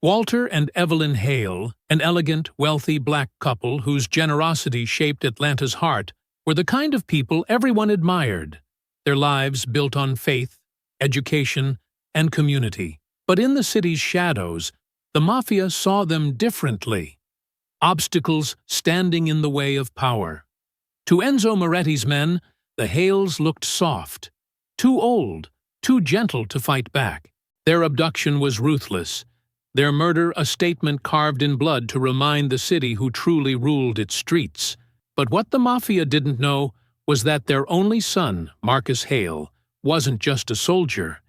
Walter and Evelyn Hale, an elegant, wealthy black couple whose generosity shaped Atlanta's heart, were the kind of people everyone admired, their lives built on faith, education, and community. But in the city's shadows, the Mafia saw them differently, obstacles standing in the way of power. To Enzo Moretti's men, the Hales looked soft, too old, too gentle to fight back. Their abduction was ruthless, their murder a statement carved in blood to remind the city who truly ruled its streets. But what the Mafia didn't know was that their only son, Marcus Hale, wasn't just a soldier.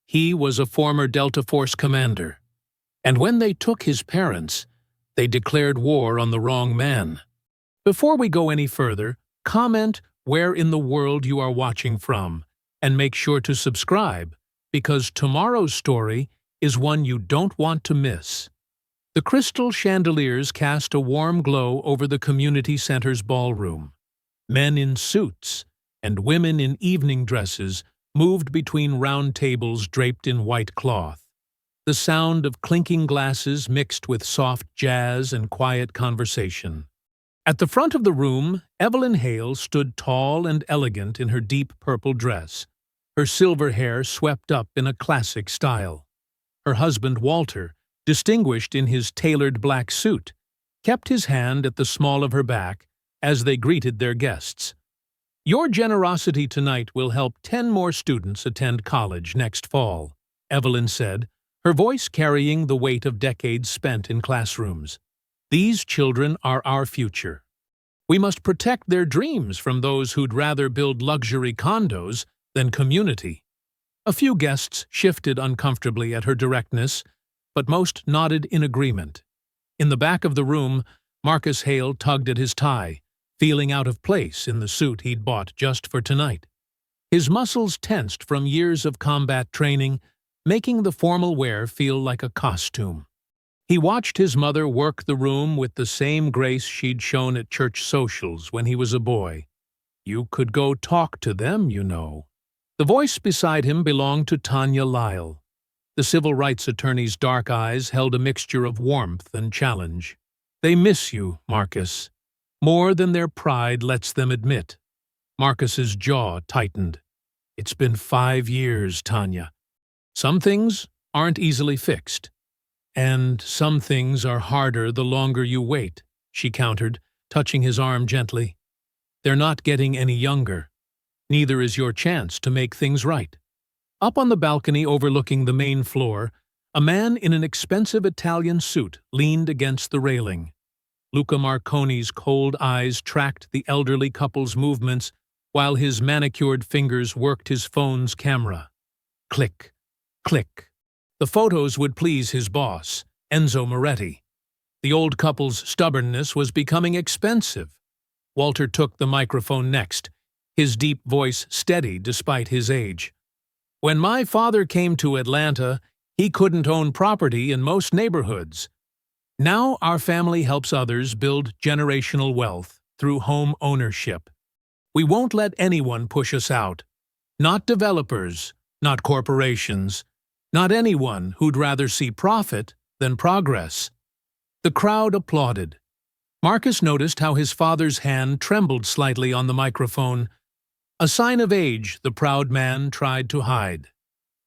He was a former Delta Force commander. And when they took his parents, they declared war on the wrong man. Before we go any further, comment where in the world you are watching from, and make sure to subscribe, because tomorrow's story is one you don't want to miss. The crystal chandeliers cast a warm glow over the community center's ballroom. Men in suits and women in evening dresses moved between round tables draped in white cloth. The sound of clinking glasses mixed with soft jazz and quiet conversation. At the front of the room, Evelyn Hale stood tall and elegant in her deep purple dress, her silver hair swept up in a classic style. Her husband, Walter, distinguished in his tailored black suit, kept his hand at the small of her back as they greeted their guests. "Your generosity tonight will help 10 more students attend college next fall," Evelyn said, her voice carrying the weight of decades spent in classrooms. "These children are our future. We must protect their dreams from those who'd rather build luxury condos than community." A few guests shifted uncomfortably at her directness, but most nodded in agreement. In the back of the room, Marcus Hale tugged at his tie, feeling out of place in the suit he'd bought just for tonight. His muscles tensed from years of combat training, making the formal wear feel like a costume. He watched his mother work the room with the same grace she'd shown at church socials when he was a boy. "You could go talk to them, you know." The voice beside him belonged to Tanya Lyle. The civil rights attorney's dark eyes held a mixture of warmth and challenge. "They miss you, Marcus, more than their pride lets them admit." Marcus's jaw tightened. "It's been 5 years, Tanya. Some things aren't easily fixed. And some things are harder the longer you wait," she countered, touching his arm gently. "They're not getting any younger. Neither is your chance to make things right." Up on the balcony overlooking the main floor, a man in an expensive Italian suit leaned against the railing. Luca Marconi's cold eyes tracked the elderly couple's movements while his manicured fingers worked his phone's camera. Click, click. The photos would please his boss, Enzo Moretti. The old couple's stubbornness was becoming expensive. Walter took the microphone next, his deep voice steady despite his age. "When my father came to Atlanta, he couldn't own property in most neighborhoods. Now our family helps others build generational wealth through home ownership. We won't let anyone push us out. Not developers, not corporations, not anyone who'd rather see profit than progress." The crowd applauded. Marcus noticed how his father's hand trembled slightly on the microphone, a sign of age the proud man tried to hide.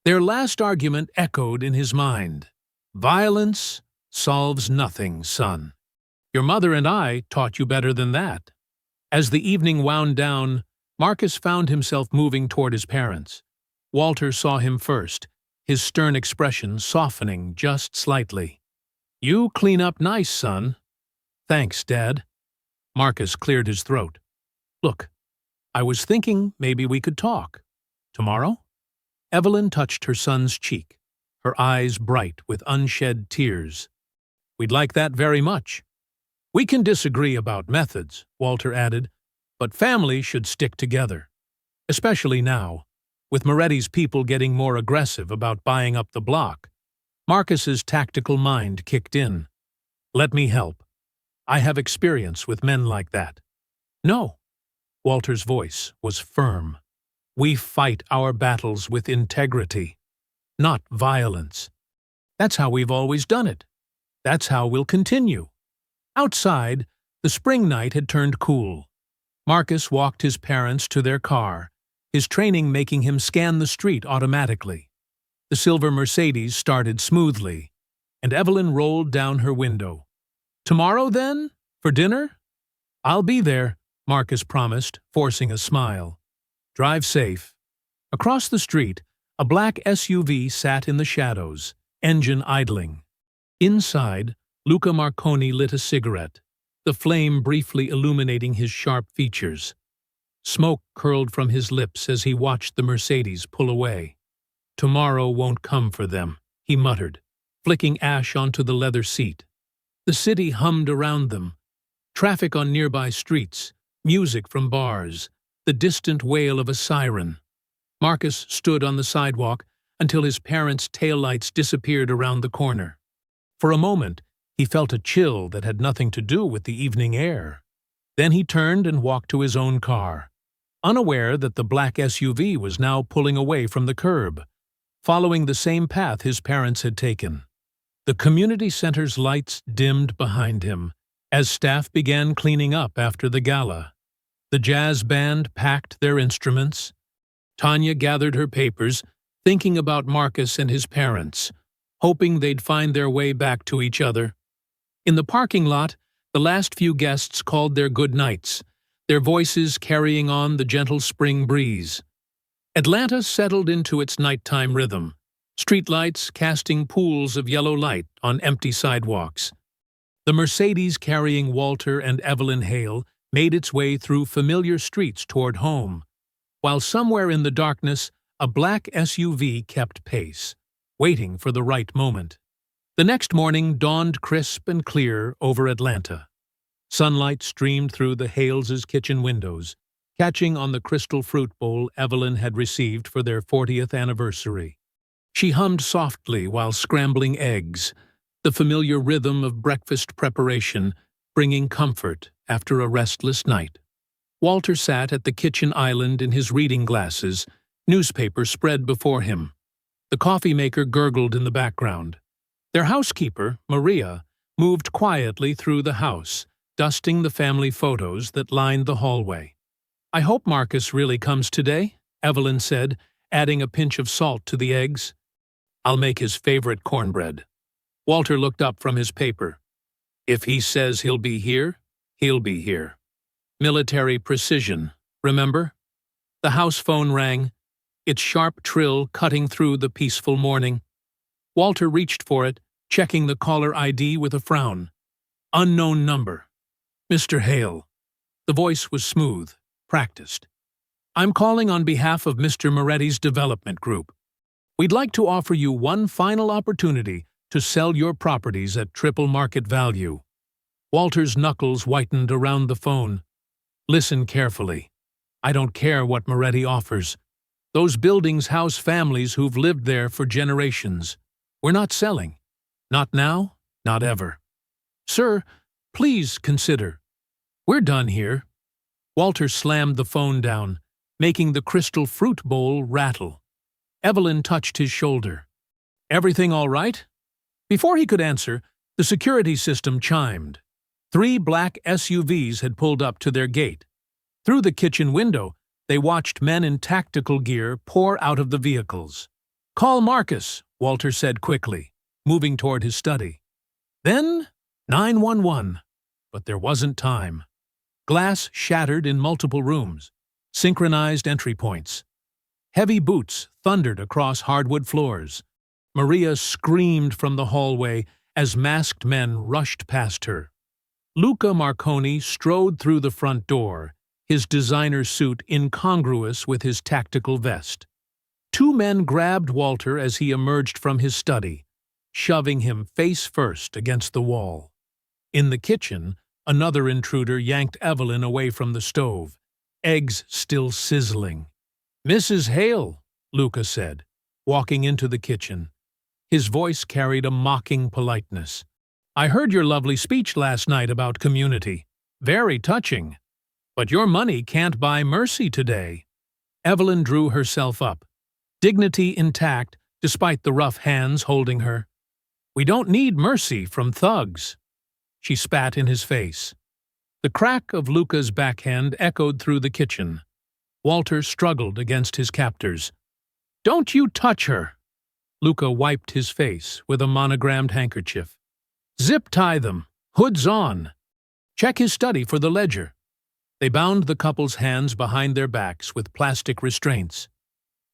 Their last argument echoed in his mind. "Violence solves nothing, son. Your mother and I taught you better than that." As the evening wound down, Marcus found himself moving toward his parents. Walter saw him first, his stern expression softening just slightly. "You clean up nice, son." "Thanks, Dad." Marcus cleared his throat. "Look, I was thinking maybe we could talk. Tomorrow?" Evelyn touched her son's cheek, her eyes bright with unshed tears. "We'd like that very much." "We can disagree about methods," Walter added, "but family should stick together. Especially now, with Moretti's people getting more aggressive about buying up the block." Marcus's tactical mind kicked in. "Let me help. I have experience with men like that." "No." Walter's voice was firm. "We fight our battles with integrity, not violence. That's how we've always done it." That's how we'll continue. Outside, the spring night had turned cool. Marcus walked his parents to their car, his training making him scan the street automatically. The silver Mercedes started smoothly, and Evelyn rolled down her window. "Tomorrow, then? For dinner?" "I'll be there," Marcus promised, forcing a smile. "Drive safe." Across the street, a black SUV sat in the shadows, engine idling. Inside, Luca Marconi lit a cigarette, the flame briefly illuminating his sharp features. Smoke curled from his lips as he watched the Mercedes pull away. "Tomorrow won't come for them," he muttered, flicking ash onto the leather seat. The city hummed around them. Traffic on nearby streets, music from bars, the distant wail of a siren. Marcus stood on the sidewalk until his parents' taillights disappeared around the corner. For a moment, he felt a chill that had nothing to do with the evening air. Then he turned and walked to his own car, unaware that the black SUV was now pulling away from the curb, following the same path his parents had taken. The community center's lights dimmed behind him as staff began cleaning up after the gala. The jazz band packed their instruments. Tanya gathered her papers, thinking about Marcus and his parents, hoping they'd find their way back to each other. In the parking lot, the last few guests called their good nights, their voices carrying on the gentle spring breeze. Atlanta settled into its nighttime rhythm, streetlights casting pools of yellow light on empty sidewalks. The Mercedes carrying Walter and Evelyn Hale made its way through familiar streets toward home, while somewhere in the darkness a black SUV kept pace, waiting for the right moment. The next morning dawned crisp and clear over Atlanta. Sunlight streamed through the Hales' kitchen windows, catching on the crystal fruit bowl Evelyn had received for their 40th anniversary. She hummed softly while scrambling eggs, the familiar rhythm of breakfast preparation bringing comfort after a restless night. Walter sat at the kitchen island in his reading glasses, newspaper spread before him. The coffee maker gurgled in the background. Their housekeeper, Maria, moved quietly through the house, dusting the family photos that lined the hallway. "I hope Marcus really comes today," Evelyn said, adding a pinch of salt to the eggs. "I'll make his favorite cornbread." Walter looked up from his paper. "If he says he'll be here, he'll be here." Military precision, remember? The house phone rang, its sharp trill cutting through the peaceful morning. Walter reached for it, checking the caller ID with a frown. Unknown number. "Mr. Hale." The voice was smooth, practiced. "I'm calling on behalf of Mr. Moretti's development group. We'd like to offer you one final opportunity to sell your properties at triple market value." Walter's knuckles whitened around the phone. "Listen carefully. I don't care what Moretti offers. Those buildings house families who've lived there for generations. We're not selling. Not now, not ever. Sir, please consider. We're done here." Walter slammed the phone down, making the crystal fruit bowl rattle. Evelyn touched his shoulder. "Everything all right?" Before he could answer, the security system chimed. 3 black SUVs had pulled up to their gate. Through the kitchen window, they watched men in tactical gear pour out of the vehicles. "Call Marcus," Walter said quickly, moving toward his study. Then 911. But there wasn't time. Glass shattered in multiple rooms, synchronized entry points. Heavy boots thundered across hardwood floors. Maria screamed from the hallway as masked men rushed past her. Luca Marconi strode through the front door, his designer suit incongruous with his tactical vest. 2 men grabbed Walter as he emerged from his study, shoving him face first against the wall. In the kitchen, another intruder yanked Evelyn away from the stove, eggs still sizzling. "Mrs. Hale," Luca said, walking into the kitchen. His voice carried a mocking politeness. "I heard your lovely speech last night about community. Very touching. But your money can't buy mercy today." Evelyn drew herself up, dignity intact despite the rough hands holding her. We don't need mercy from thugs. She spat in his face. The crack of Luca's backhand echoed through the kitchen. Walter struggled against his captors. Don't you touch her! Luca wiped his face with a monogrammed handkerchief. Zip-tie them. Hoods on. Check his study for the ledger. They bound the couple's hands behind their backs with plastic restraints.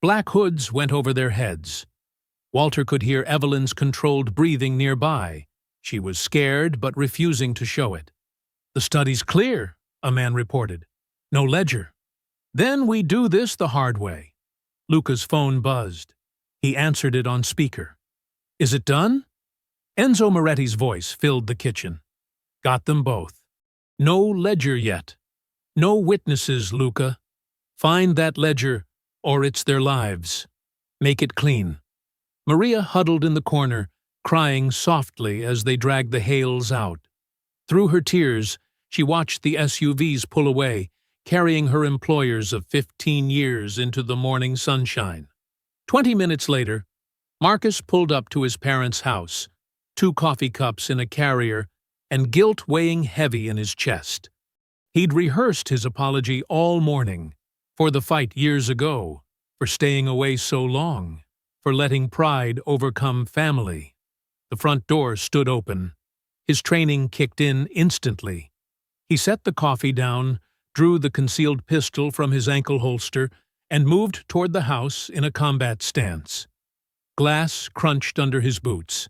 Black hoods went over their heads. Walter could hear Evelyn's controlled breathing nearby. She was scared but refusing to show it. The study's clear, a man reported. No ledger. Then we do this the hard way. Luca's phone buzzed. He answered it on speaker. Is it done? Enzo Moretti's voice filled the kitchen. Got them both. No ledger yet. No witnesses, Luca. Find that ledger, or it's their lives. Make it clean. Maria huddled in the corner, crying softly as they dragged the Hales out. Through her tears, she watched the SUVs pull away, carrying her employers of 15 years into the morning sunshine. 20 minutes later, Marcus pulled up to his parents' house, 2 coffee cups in a carrier, and guilt weighing heavy in his chest. He'd rehearsed his apology all morning, for the fight years ago, for staying away so long, for letting pride overcome family. The front door stood open. His training kicked in instantly. He set the coffee down, drew the concealed pistol from his ankle holster, and moved toward the house in a combat stance. Glass crunched under his boots.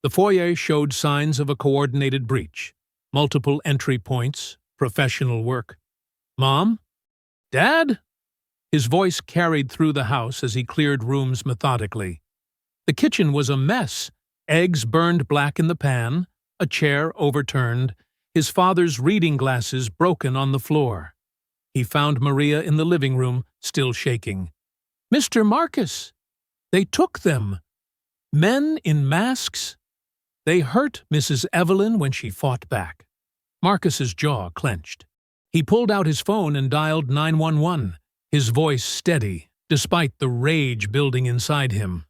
The foyer showed signs of a coordinated breach. Multiple entry points, professional work. Mom? Dad? His voice carried through the house as he cleared rooms methodically. The kitchen was a mess. Eggs burned black in the pan, a chair overturned, his father's reading glasses broken on the floor. He found Maria in the living room, still shaking. Mr. Marcus! They took them! Men in masks? They hurt Mrs. Evelyn when she fought back. Marcus's jaw clenched. He pulled out his phone and dialed 911, his voice steady, despite the rage building inside him.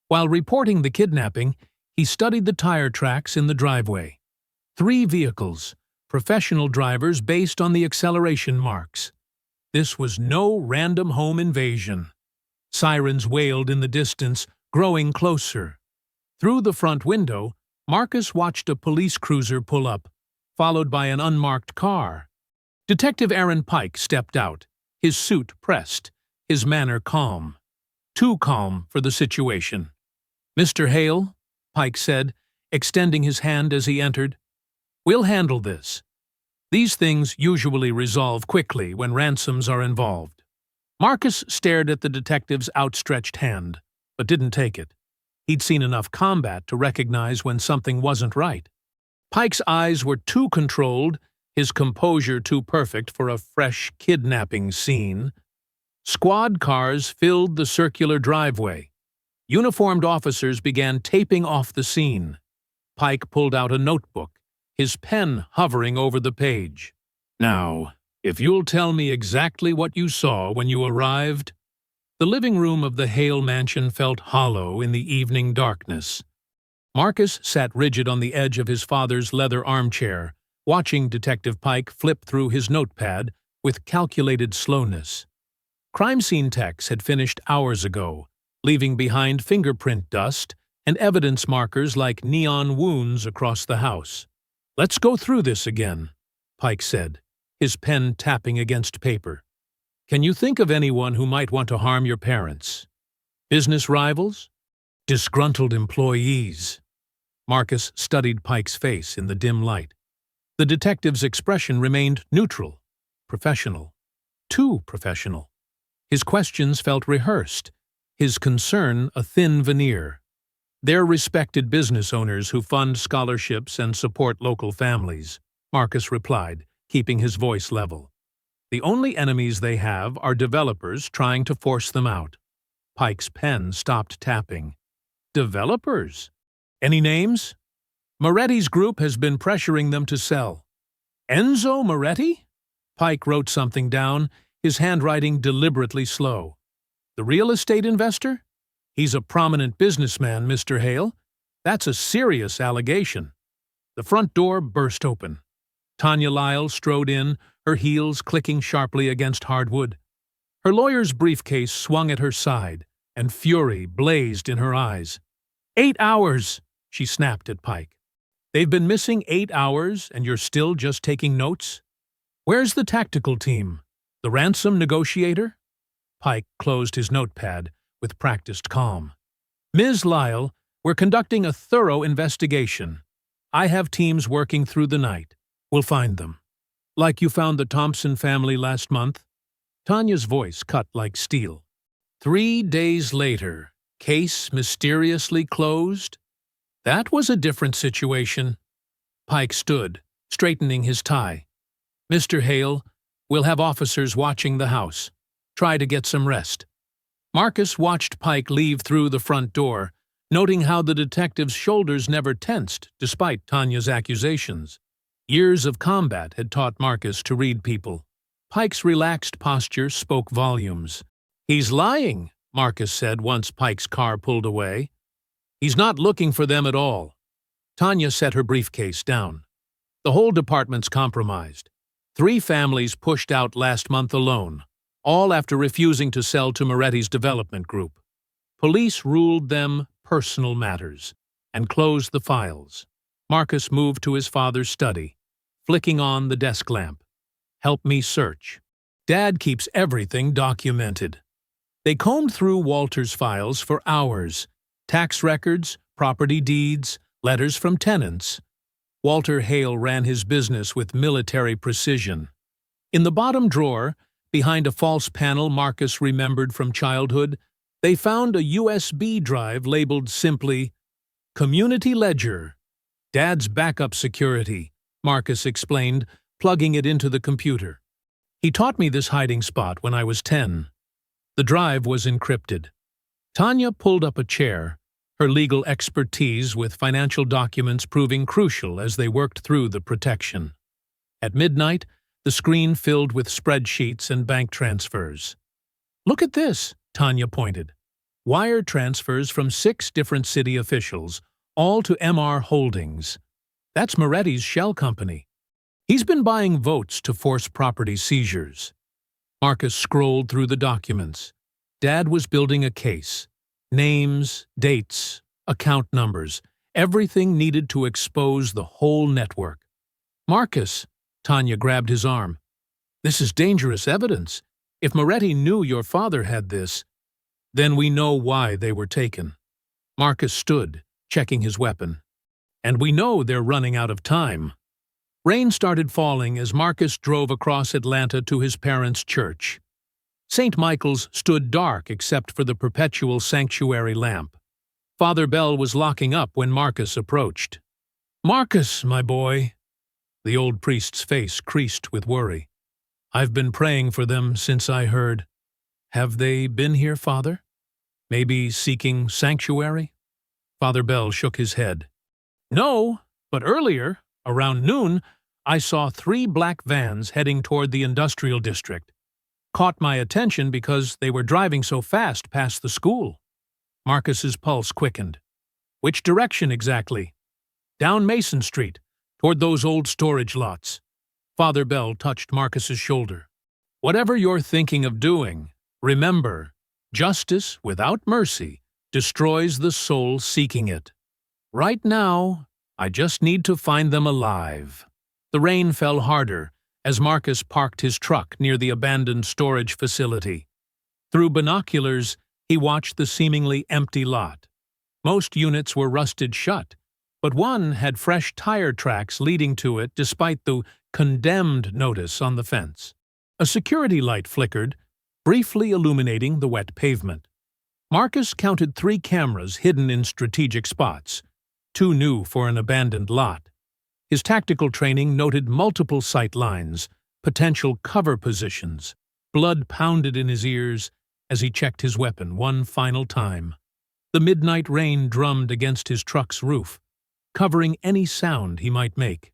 While reporting the kidnapping, he studied the tire tracks in the driveway. 3 vehicles, professional drivers based on the acceleration marks. This was no random home invasion. Sirens wailed in the distance, growing closer. Through the front window, Marcus watched a police cruiser pull up, followed by an unmarked car. Detective Aaron Pike stepped out, his suit pressed, his manner calm. Too calm for the situation. Mr. Hale, Pike said, extending his hand as he entered. We'll handle this. These things usually resolve quickly when ransoms are involved. Marcus stared at the detective's outstretched hand, but didn't take it. He'd seen enough combat to recognize when something wasn't right. Pike's eyes were too controlled, his composure too perfect for a fresh kidnapping scene. Squad cars filled the circular driveway. Uniformed officers began taping off the scene. Pike pulled out a notebook, his pen hovering over the page. Now, if you'll tell me exactly what you saw when you arrived. The living room of the Hale mansion felt hollow in the evening darkness. Marcus sat rigid on the edge of his father's leather armchair, watching Detective Pike flip through his notepad with calculated slowness. Crime scene techs had finished hours ago, leaving behind fingerprint dust and evidence markers like neon wounds across the house. Let's go through this again, Pike said, his pen tapping against paper. Can you think of anyone who might want to harm your parents? Business rivals? Disgruntled employees? Marcus studied Pike's face in the dim light. The detective's expression remained neutral, professional, too professional. His questions felt rehearsed, his concern a thin veneer. They're respected business owners who fund scholarships and support local families, Marcus replied, keeping his voice level. The only enemies they have are developers trying to force them out. Pike's pen stopped tapping. Developers? Any names? Moretti's group has been pressuring them to sell. Enzo Moretti? Pike wrote something down, his handwriting deliberately slow. The real estate investor? He's a prominent businessman, Mr. Hale. That's a serious allegation. The front door burst open. Tanya Lyle strode in, her heels clicking sharply against hardwood. Her lawyer's briefcase swung at her side, and fury blazed in her eyes. 8 hours, she snapped at Pike. They've been missing 8 hours, and you're still just taking notes? Where's the tactical team? The ransom negotiator? Pike closed his notepad with practiced calm. Ms. Lyle, we're conducting a thorough investigation. I have teams working through the night. We'll find them. Like you found the Thompson family last month? Tanya's voice cut like steel. 3 days later, case mysteriously closed? That was a different situation. Pike stood, straightening his tie. Mr. Hale, we'll have officers watching the house. Try to get some rest. Marcus watched Pike leave through the front door, noting how the detective's shoulders never tensed despite Tanya's accusations. Years of combat had taught Marcus to read people. Pike's relaxed posture spoke volumes. He's lying, Marcus said once Pike's car pulled away. He's not looking for them at all. Tanya set her briefcase down. The whole department's compromised. 3 families pushed out last month alone, all after refusing to sell to Moretti's development group. Police ruled them personal matters and closed the files. Marcus moved to his father's study, flicking on the desk lamp. Help me search. Dad keeps everything documented. They combed through Walter's files for hours. Tax records, property deeds, letters from tenants. Walter Hale ran his business with military precision. In the bottom drawer, behind a false panel Marcus remembered from childhood, they found a USB drive labeled simply, Community Ledger. Dad's backup security, Marcus explained, plugging it into the computer. He taught me this hiding spot when I was 10. The drive was encrypted. Tanya pulled up a chair, her legal expertise with financial documents proving crucial as they worked through the protection. At midnight, the screen filled with spreadsheets and bank transfers. Look at this, Tanya pointed. Wire transfers from 6 different city officials, all to MR Holdings. That's Moretti's shell company. He's been buying votes to force property seizures. Marcus scrolled through the documents. Dad was building a case. Names, dates, account numbers, everything needed to expose the whole network. Marcus, Tanya grabbed his arm. This is dangerous evidence. If Moretti knew your father had this, then we know why they were taken. Marcus stood, checking his weapon. And we know they're running out of time. Rain started falling as Marcus drove across Atlanta to his parents' church. St. Michael's stood dark except for the perpetual sanctuary lamp. Father Bell was locking up when Marcus approached. "Marcus, my boy." The old priest's face creased with worry. "I've been praying for them since I heard. Have they been here, Father? Maybe seeking sanctuary?" Father Bell shook his head. "No, but earlier, around noon, I saw 3 black vans heading toward the industrial district. Caught my attention because they were driving so fast past the school." Marcus's pulse quickened. "Which direction exactly?" "Down Mason Street, toward those old storage lots." Father Bell touched Marcus's shoulder. "Whatever you're thinking of doing, remember, justice without mercy destroys the soul seeking it. Right now, I just need to find them alive." The rain fell harder as Marcus parked his truck near the abandoned storage facility. Through binoculars, he watched the seemingly empty lot. Most units were rusted shut, but one had fresh tire tracks leading to it despite the condemned notice on the fence. A security light flickered, briefly illuminating the wet pavement. Marcus counted 3 cameras hidden in strategic spots, too new for an abandoned lot. His tactical training noted multiple sight lines, potential cover positions. Blood pounded in his ears as he checked his weapon one final time. The midnight rain drummed against his truck's roof, covering any sound he might make.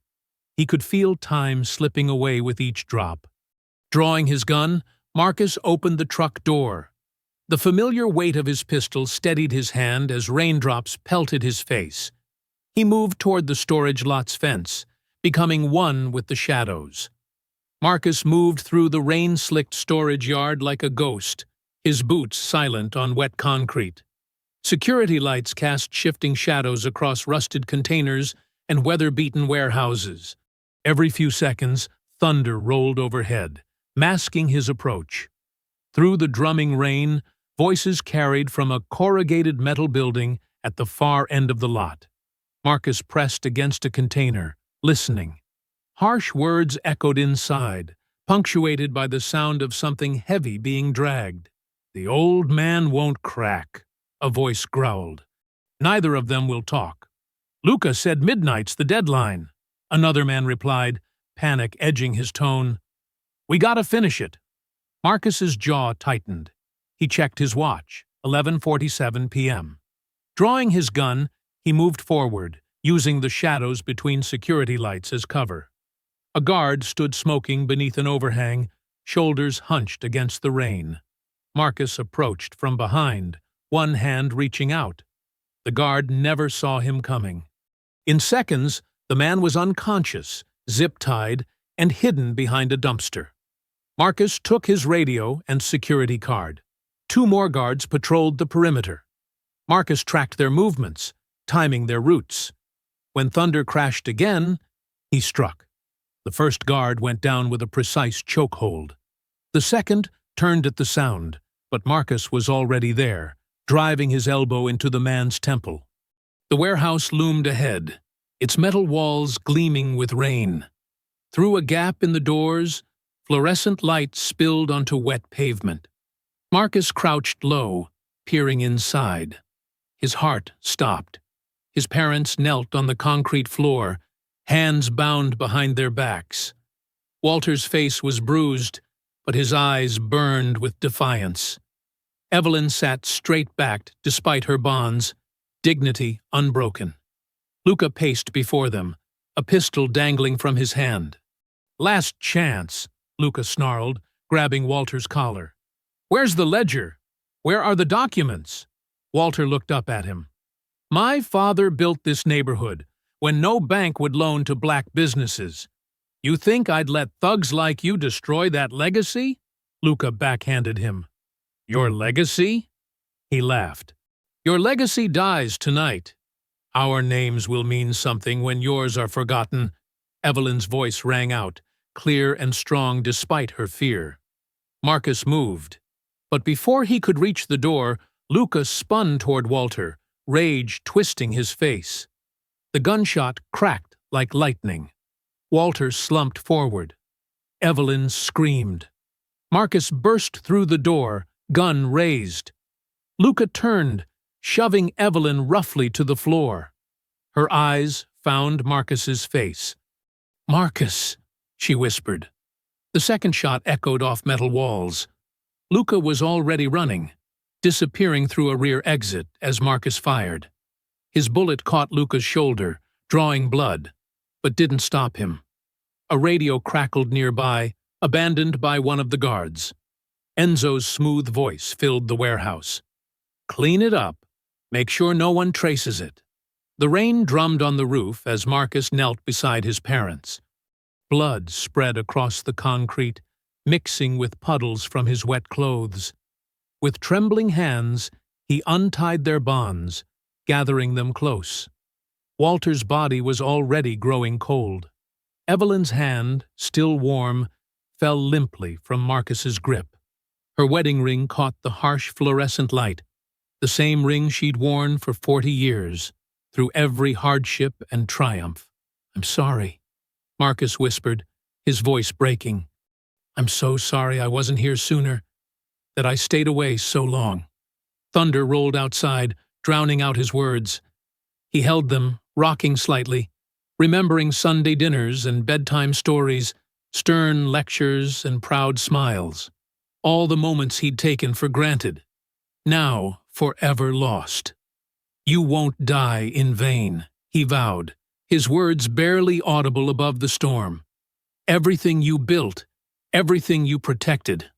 He could feel time slipping away with each drop. Drawing his gun, Marcus opened the truck door. The familiar weight of his pistol steadied his hand as raindrops pelted his face. He moved toward the storage lot's fence, becoming one with the shadows. Marcus moved through the rain-slicked storage yard like a ghost, his boots silent on wet concrete. Security lights cast shifting shadows across rusted containers and weather-beaten warehouses. Every few seconds, thunder rolled overhead, masking his approach. Through the drumming rain, voices carried from a corrugated metal building at the far end of the lot. Marcus pressed against a container, listening. Harsh words echoed inside, punctuated by the sound of something heavy being dragged. "The old man won't crack," a voice growled. "Neither of them will talk." "Luca said midnight's the deadline," another man replied, panic edging his tone. "We gotta finish it." Marcus's jaw tightened. He checked his watch, 11:47 p.m. Drawing his gun, he moved forward, using the shadows between security lights as cover. A guard stood smoking beneath an overhang, shoulders hunched against the rain. Marcus approached from behind, one hand reaching out. The guard never saw him coming. In seconds, the man was unconscious, zip-tied, and hidden behind a dumpster. Marcus took his radio and security card. 2 more guards patrolled the perimeter. Marcus tracked their movements, timing their routes. When thunder crashed again, he struck. The first guard went down with a precise chokehold. The second turned at the sound, but Marcus was already there, driving his elbow into the man's temple. The warehouse loomed ahead, its metal walls gleaming with rain. Through a gap in the doors, fluorescent light spilled onto wet pavement. Marcus crouched low, peering inside. His heart stopped. His parents knelt on the concrete floor, hands bound behind their backs. Walter's face was bruised, but his eyes burned with defiance. Evelyn sat straight-backed despite her bonds, dignity unbroken. Luca paced before them, a pistol dangling from his hand. "Last chance," Luca snarled, grabbing Walter's collar. "Where's the ledger? Where are the documents?" Walter looked up at him. "My father built this neighborhood when no bank would loan to black businesses. You think I'd let thugs like you destroy that legacy?" Luca backhanded him. "Your legacy?" He laughed. "Your legacy dies tonight. Our names will mean something when yours are forgotten." Evelyn's voice rang out, clear and strong despite her fear. Marcus moved. But before he could reach the door, Luca spun toward Walter, rage twisting his face. The gunshot cracked like lightning. Walter slumped forward. Evelyn screamed. Marcus burst through the door, gun raised. Luca turned, shoving Evelyn roughly to the floor. Her eyes found Marcus's face. "Marcus," she whispered. The second shot echoed off metal walls. Luca was already running, disappearing through a rear exit as Marcus fired. His bullet caught Luca's shoulder, drawing blood, but didn't stop him. A radio crackled nearby, abandoned by one of the guards. Enzo's smooth voice filled the warehouse. "Clean it up. Make sure no one traces it." The rain drummed on the roof as Marcus knelt beside his parents. Blood spread across the concrete, mixing with puddles from his wet clothes. With trembling hands, he untied their bonds, gathering them close. Walter's body was already growing cold. Evelyn's hand, still warm, fell limply from Marcus's grip. Her wedding ring caught the harsh fluorescent light, the same ring she'd worn for 40 years, through every hardship and triumph. "I'm sorry," Marcus whispered, his voice breaking. "I'm so sorry I wasn't here sooner, that I stayed away so long." Thunder rolled outside, drowning out his words. He held them, rocking slightly, remembering Sunday dinners and bedtime stories, stern lectures and proud smiles. All the moments he'd taken for granted, now forever lost. "You won't die in vain," he vowed, his words barely audible above the storm. "Everything you built, everything you protected,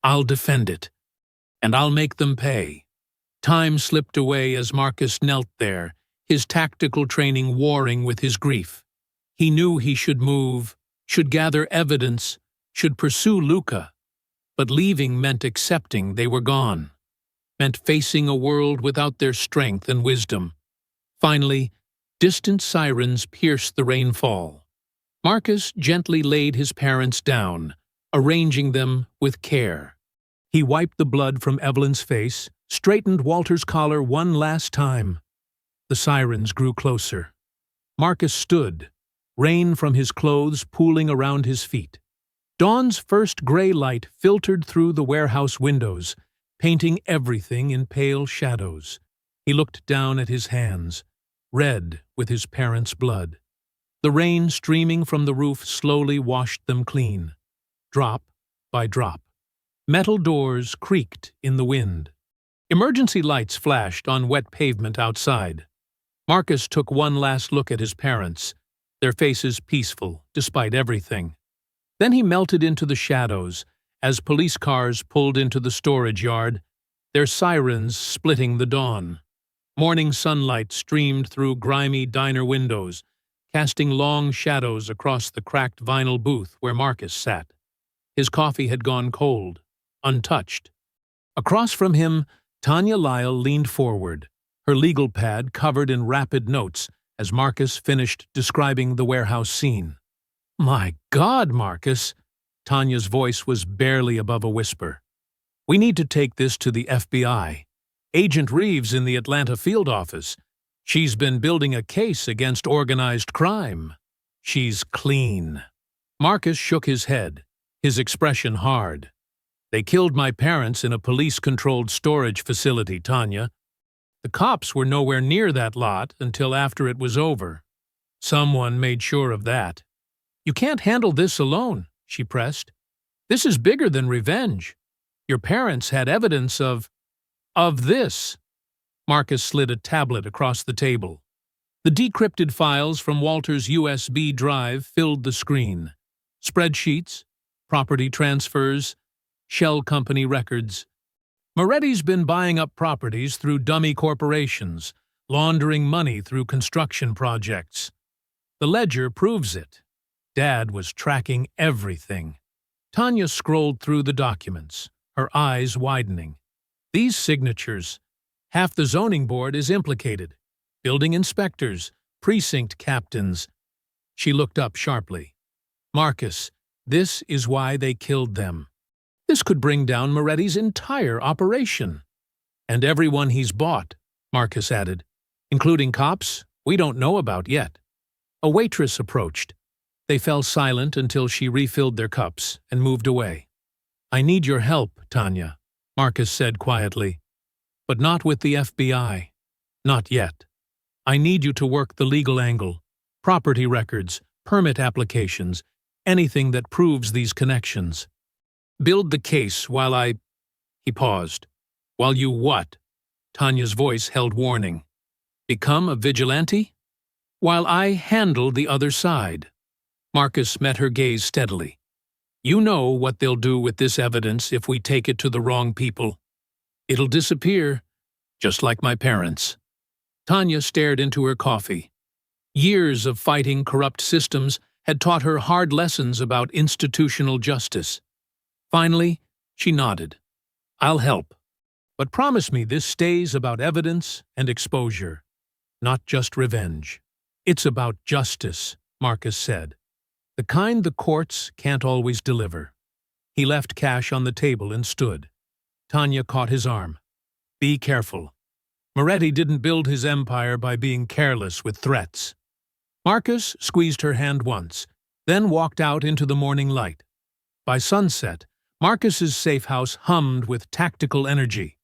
I'll defend it. and I'll make them pay. Time slipped away as Marcus knelt there, his tactical training warring with his grief. He knew he should move, should gather evidence, should pursue Luca. But leaving meant accepting they were gone, meant facing a world without their strength and wisdom. Finally, distant sirens pierced the rainfall. Marcus gently laid his parents down, arranging them with care. He wiped the blood from Evelyn's face, straightened Walter's collar one last time. The sirens grew closer. Marcus stood, rain from his clothes pooling around his feet. Dawn's first gray light filtered through the warehouse windows, painting everything in pale shadows. He looked down at his hands, red with his parents' blood. The rain streaming from the roof slowly washed them clean, drop by drop. Metal doors creaked in the wind. Emergency lights flashed on wet pavement outside. Marcus took one last look at his parents, their faces peaceful despite everything. Then he melted into the shadows as police cars pulled into the storage yard, their sirens splitting the dawn. Morning sunlight streamed through grimy diner windows, casting long shadows across the cracked vinyl booth where Marcus sat. His coffee had gone cold, untouched. Across from him, Tanya Lyle leaned forward, her legal pad covered in rapid notes as Marcus finished describing the warehouse scene. "My God, Marcus!" Tanya's voice was barely above a whisper. "We need to take this to the FBI. Agent Reeves in the Atlanta field office. She's been building a case against organized crime. She's clean." Marcus shook his head, his expression hard. "They killed my parents in a police-controlled storage facility, Tanya. The cops were nowhere near that lot until after it was over. Someone made sure of that." "You can't handle this alone," she pressed. "This is bigger than revenge. Your parents had evidence of this." Marcus slid a tablet across the table. The decrypted files from Walter's USB drive filled the screen. Spreadsheets, property transfers, shell company records. Moretti's been buying up properties through dummy corporations, laundering money through construction projects. The ledger proves it. Dad was tracking everything. Tanya scrolled through the documents, her eyes widening. These signatures. Half the zoning board is implicated. Building inspectors, precinct captains. She looked up sharply. "Marcus, this is why they killed them. This could bring down Moretti's entire operation." "And everyone he's bought," Marcus added, "including cops we don't know about yet." A waitress approached. They fell silent until she refilled their cups and moved away. "I need your help, Tanya," Marcus said quietly. "But not with the FBI. Not yet. I need you to work the legal angle. Property records, permit applications, anything that proves these connections. Build the case while I—" He paused. "While you what?" Tanya's voice held warning. "Become a vigilante? While I handle the other side." Marcus met her gaze steadily. "You know what they'll do with this evidence if we take it to the wrong people. It'll disappear, just like my parents." Tanya stared into her coffee. Years of fighting corrupt systems had taught her hard lessons about institutional justice. Finally, she nodded. "I'll help. But promise me this stays about evidence and exposure, not just revenge." "It's about justice," Marcus said. "The kind the courts can't always deliver." He left cash on the table and stood. Tanya caught his arm. "Be careful. Moretti didn't build his empire by being careless with threats." Marcus squeezed her hand once, then walked out into the morning light. By sunset, Marcus's safe house hummed with tactical energy.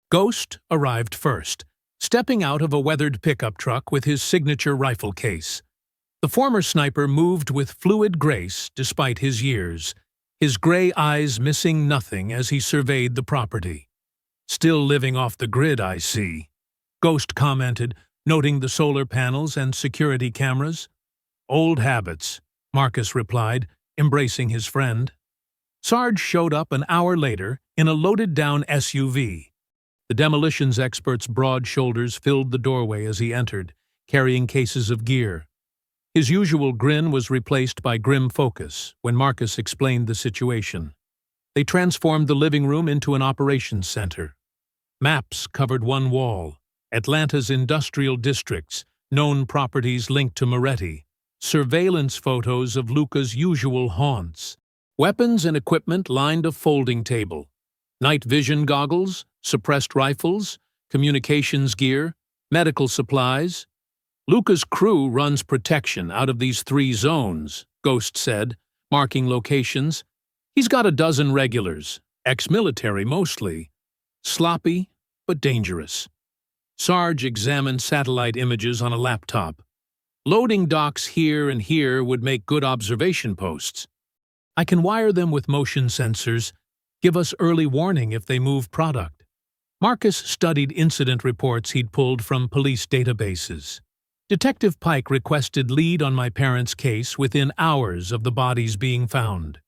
Ghost arrived first, stepping out of a weathered pickup truck with his signature rifle case. The former sniper moved with fluid grace despite his years, his gray eyes missing nothing as he surveyed the property. "Still living off the grid, I see," Ghost commented, noting the solar panels and security cameras. "Old habits," Marcus replied, embracing his friend. Sarge showed up an hour later, in a loaded-down SUV. The demolitions expert's broad shoulders filled the doorway as he entered, carrying cases of gear. His usual grin was replaced by grim focus when Marcus explained the situation. They transformed the living room into an operations center. Maps covered one wall, Atlanta's industrial districts, known properties linked to Moretti, surveillance photos of Luca's usual haunts. Weapons and equipment lined a folding table. Night vision goggles, suppressed rifles, communications gear, medical supplies. Luca's crew runs protection out of these 3 zones, Ghost said, marking locations. He's got a dozen regulars, ex-military mostly. Sloppy, but dangerous. Sarge examined satellite images on a laptop. Loading docks here and here would make good observation posts. I can wire them with motion sensors, give us early warning if they move product. Marcus studied incident reports he'd pulled from police databases. Detective Pike requested lead on my parents' case within hours of the bodies being found.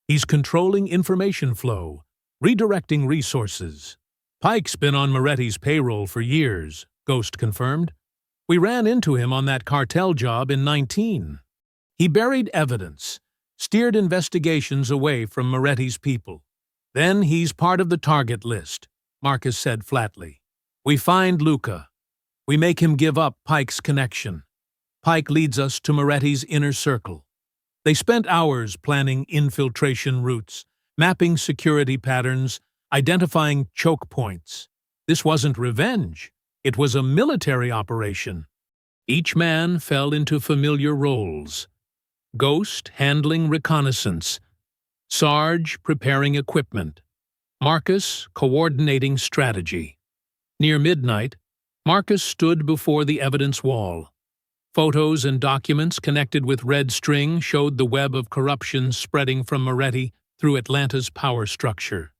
He's controlling information flow, redirecting resources. Pike's been on Moretti's payroll for years, Ghost confirmed. We ran into him on that cartel job in 19. He buried evidence, steered investigations away from Moretti's people. Then he's part of the target list, Marcus said flatly. We find Luca. We make him give up Pike's connection. Pike leads us to Moretti's inner circle. They spent hours planning infiltration routes, mapping security patterns, identifying choke points. This wasn't revenge. It was a military operation. Each man fell into familiar roles. Ghost handling reconnaissance, Sarge preparing equipment, Marcus coordinating strategy. Near midnight, Marcus stood before the evidence wall. Photos and documents connected with red string showed the web of corruption spreading from Moretti through Atlanta's power structure.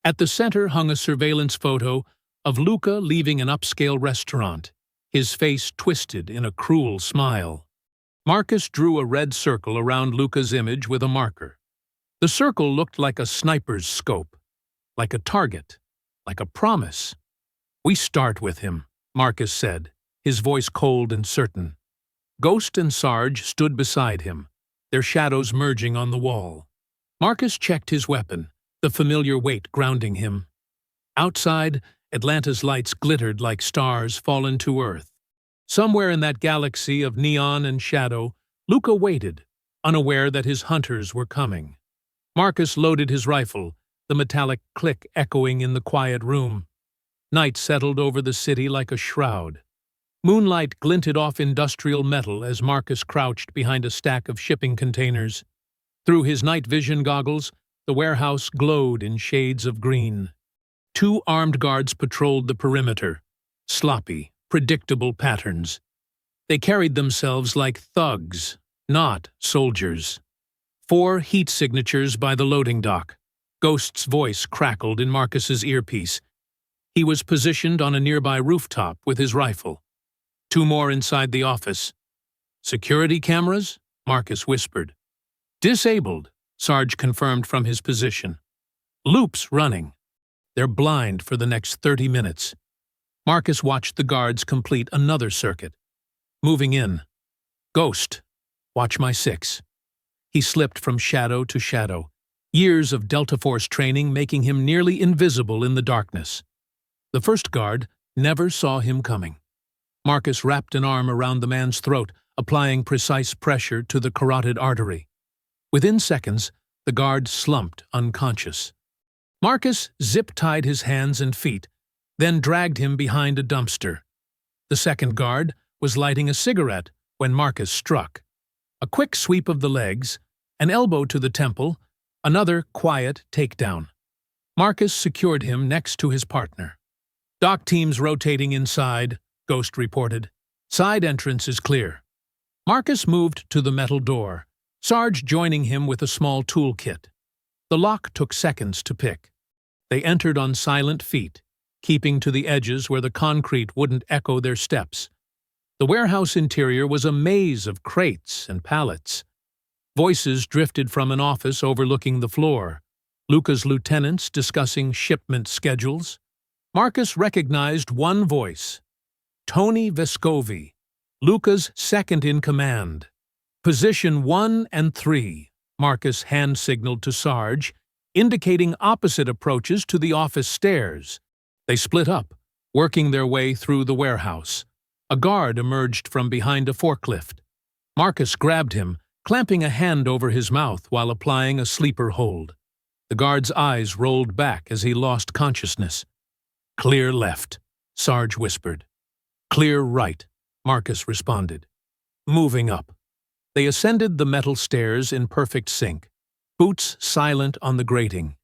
At the center hung a surveillance photo of Luca leaving an upscale restaurant, his face twisted in a cruel smile. Marcus drew a red circle around Luca's image with a marker. The circle looked like a sniper's scope, like a target, like a promise. We start with him, Marcus said, his voice cold and certain. Ghost and Sarge stood beside him, their shadows merging on the wall. Marcus checked his weapon, the familiar weight grounding him. Outside, Atlanta's lights glittered like stars fallen to earth. Somewhere in that galaxy of neon and shadow, Luca waited, unaware that his hunters were coming. Marcus loaded his rifle, the metallic click echoing in the quiet room. Night settled over the city like a shroud. Moonlight glinted off industrial metal as Marcus crouched behind a stack of shipping containers. Through his night vision goggles, the warehouse glowed in shades of green. 2 armed guards patrolled the perimeter, sloppy, predictable patterns. They carried themselves like thugs, not soldiers. 4 heat signatures by the loading dock. Ghost's voice crackled in Marcus's earpiece. He was positioned on a nearby rooftop with his rifle. 2 more inside the office. Security cameras? Marcus whispered. Disabled, Sarge confirmed from his position. Loops running. They're blind for the next 30 minutes. Marcus watched the guards complete another circuit. Moving in. Ghost, watch my 6. He slipped from shadow to shadow, years of Delta Force training making him nearly invisible in the darkness. The first guard never saw him coming. Marcus wrapped an arm around the man's throat, applying precise pressure to the carotid artery. Within seconds, the guard slumped unconscious. Marcus zip-tied his hands and feet, then dragged him behind a dumpster. The second guard was lighting a cigarette when Marcus struck. A quick sweep of the legs, an elbow to the temple, another quiet takedown. Marcus secured him next to his partner. Dock teams rotating inside, Ghost reported. Side entrance is clear. Marcus moved to the metal door, Sarge joining him with a small toolkit. The lock took seconds to pick. They entered on silent feet, keeping to the edges where the concrete wouldn't echo their steps. The warehouse interior was a maze of crates and pallets. Voices drifted from an office overlooking the floor. Luca's lieutenants discussing shipment schedules. Marcus recognized one voice. Tony Vescovi, Luca's second-in-command. Position 1 and 3, Marcus hand-signaled to Sarge, indicating opposite approaches to the office stairs. They split up, working their way through the warehouse. A guard emerged from behind a forklift. Marcus grabbed him, clamping a hand over his mouth while applying a sleeper hold. The guard's eyes rolled back as he lost consciousness. "Clear left," Sarge whispered. "Clear right," Marcus responded. Moving up. They ascended the metal stairs in perfect sync, boots silent on the grating.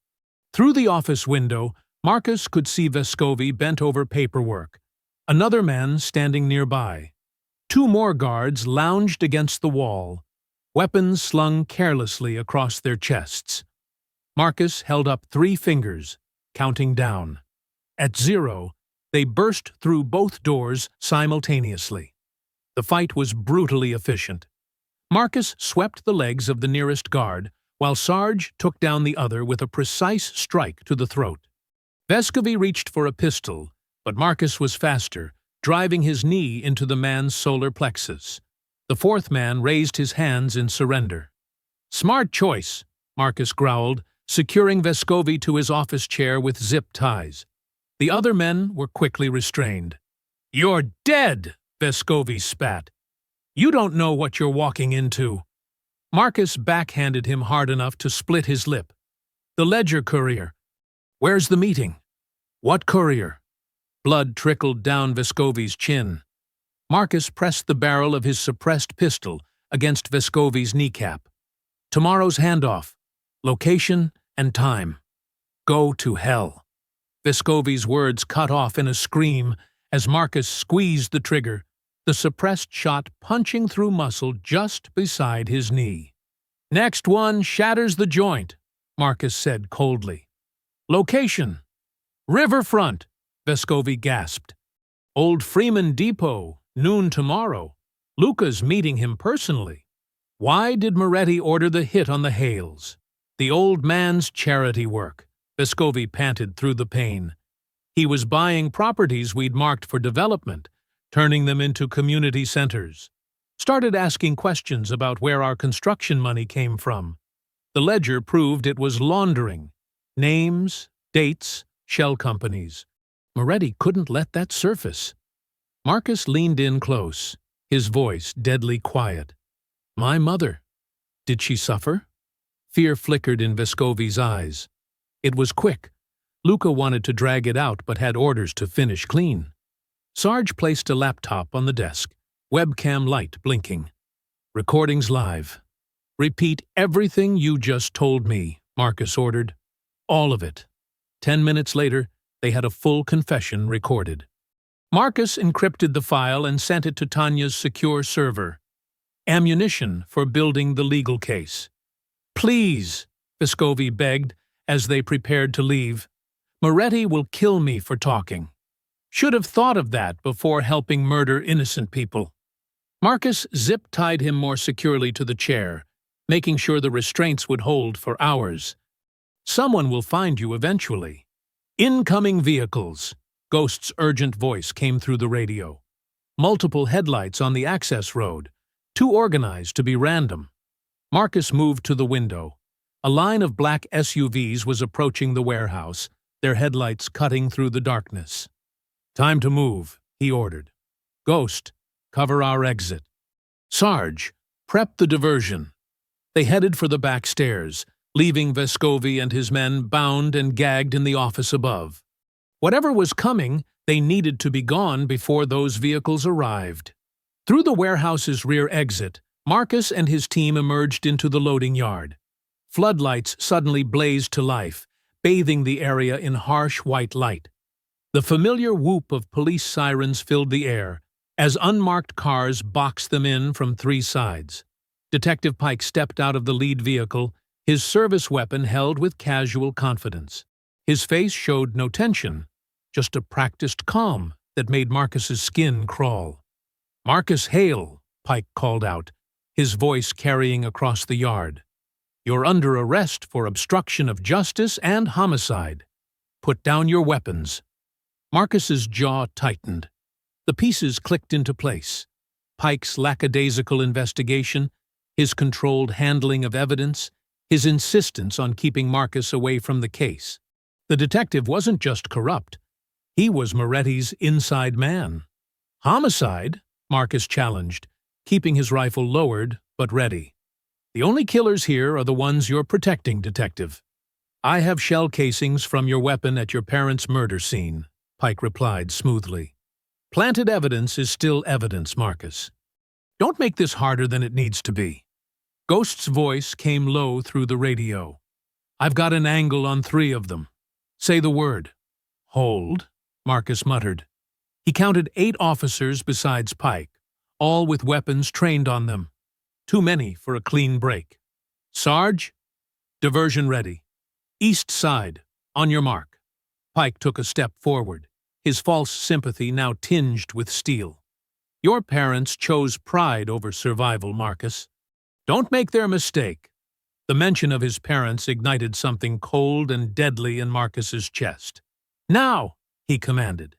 Through the office window, Marcus could see Vescovi bent over paperwork, another man standing nearby. Two more guards lounged against the wall, weapons slung carelessly across their chests. Marcus held up 3 fingers, counting down. At 0, they burst through both doors simultaneously. The fight was brutally efficient. Marcus swept the legs of the nearest guard, while Sarge took down the other with a precise strike to the throat. Vescovi reached for a pistol, but Marcus was faster, driving his knee into the man's solar plexus. The fourth man raised his hands in surrender. "Smart choice," Marcus growled, securing Vescovi to his office chair with zip ties. The other men were quickly restrained. "You're dead," Vescovi spat. "You don't know what you're walking into." Marcus backhanded him hard enough to split his lip. "The Ledger courier." "Where's the meeting?" "What courier?" Blood trickled down Vescovi's chin. Marcus pressed the barrel of his suppressed pistol against Vescovi's kneecap. "Tomorrow's handoff. Location and time. Go to hell." Vescovi's words cut off in a scream as Marcus squeezed the trigger, the suppressed shot punching through muscle just beside his knee. "Next one shatters the joint," Marcus said coldly. "Location." "Riverfront," Vescovi gasped. "Old Freeman Depot, noon tomorrow. Luca's meeting him personally." Why did Moretti order the hit on the Hales? The old man's charity work, Vescovi panted through the pain. He was buying properties we'd marked for development, turning them into community centers. Started asking questions about where our construction money came from. The ledger proved it was laundering. Names, dates, shell companies. Moretti couldn't let that surface. Marcus leaned in close, his voice deadly quiet. "My mother. Did she suffer?" Fear flickered in Vescovi's eyes. It was quick. Luca wanted to drag it out but had orders to finish clean. Sarge placed a laptop on the desk, webcam light blinking. "Recordings live. Repeat everything you just told me," Marcus ordered. "All of it." 10 minutes later, they had a full confession recorded. Marcus encrypted the file and sent it to Tanya's secure server. Ammunition for building the legal case. "Please," Vescovi begged as they prepared to leave. "Moretti will kill me for talking. Should have thought of that before helping murder innocent people." Marcus zip-tied him more securely to the chair, making sure the restraints would hold for hours. "Someone will find you eventually." "Incoming vehicles," Ghost's urgent voice came through the radio. Multiple headlights on the access road, too organized to be random. Marcus moved to the window. A line of black SUVs was approaching the warehouse, their headlights cutting through the darkness. "Time to move," he ordered. "Ghost, cover our exit." "Sarge, prep the diversion." They headed for the back stairs, leaving Vescovi and his men bound and gagged in the office above. Whatever was coming, they needed to be gone before those vehicles arrived. Through the warehouse's rear exit, Marcus and his team emerged into the loading yard. Floodlights suddenly blazed to life, bathing the area in harsh white light. The familiar whoop of police sirens filled the air, as unmarked cars boxed them in from 3 sides. Detective Pike stepped out of the lead vehicle, his service weapon held with casual confidence. His face showed no tension, just a practiced calm that made Marcus's skin crawl. "Marcus Hale," Pike called out, his voice carrying across the yard. You're under arrest for obstruction of justice and homicide. Put down your weapons." Marcus's jaw tightened. The pieces clicked into place. Pike's lackadaisical investigation, his controlled handling of evidence, his insistence on keeping Marcus away from the case. The detective wasn't just corrupt. He was Moretti's inside man. "Homicide?" Marcus challenged, keeping his rifle lowered but ready. "The only killers here are the ones you're protecting, Detective." "I have shell casings from your weapon at your parents' murder scene," Pike replied smoothly. "Planted evidence is still evidence, Marcus. Don't make this harder than it needs to be." Ghost's voice came low through the radio. "I've got an angle on 3 of them. Say the word." "Hold," Marcus muttered. He counted 8 officers besides Pike, all with weapons trained on them. Too many for a clean break. "Sarge, diversion ready. East side, on your mark." Pike took a step forward, his false sympathy now tinged with steel. "Your parents chose pride over survival, Marcus. Don't make their mistake." The mention of his parents ignited something cold and deadly in Marcus's chest. "Now!" he commanded.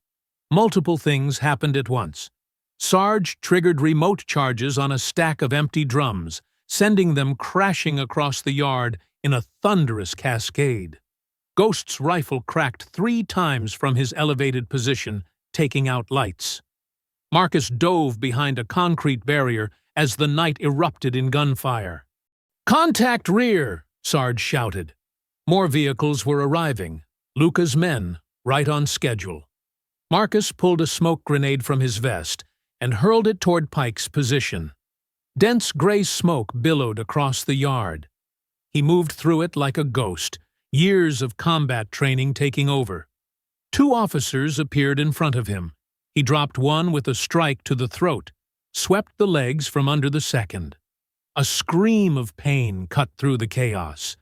Multiple things happened at once. Sarge triggered remote charges on a stack of empty drums, sending them crashing across the yard in a thunderous cascade. Ghost's rifle cracked 3 times from his elevated position, taking out lights. Marcus dove behind a concrete barrier as the night erupted in gunfire. "Contact rear!" Sarge shouted. More vehicles were arriving, Luca's men, right on schedule. Marcus pulled a smoke grenade from his vest and hurled it toward Pike's position. Dense gray smoke billowed across the yard. He moved through it like a ghost, years of combat training taking over. 2 officers appeared in front of him. He dropped one with a strike to the throat, swept the legs from under the second. A scream of pain cut through the chaos.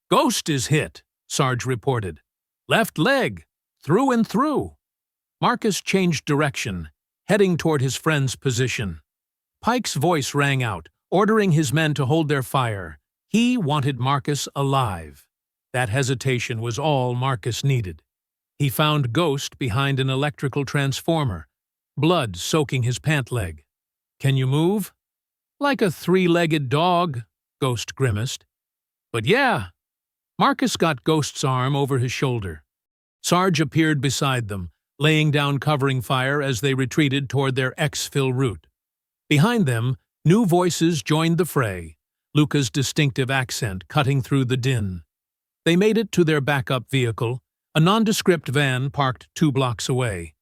"Ghost is hit," Sarge reported. "Left leg, through and through." Marcus changed direction, heading toward his friend's position. Pike's voice rang out, ordering his men to hold their fire. He wanted Marcus alive. That hesitation was all Marcus needed. He found Ghost behind an electrical transformer, blood soaking his pant leg. "Can you move?" "Like a 3-legged dog," Ghost grimaced. "But yeah." Marcus got Ghost's arm over his shoulder. Sarge appeared beside them, laying down covering fire as they retreated toward their exfil route. Behind them, new voices joined the fray, Luca's distinctive accent cutting through the din. They made it to their backup vehicle, a nondescript van parked 2 blocks away.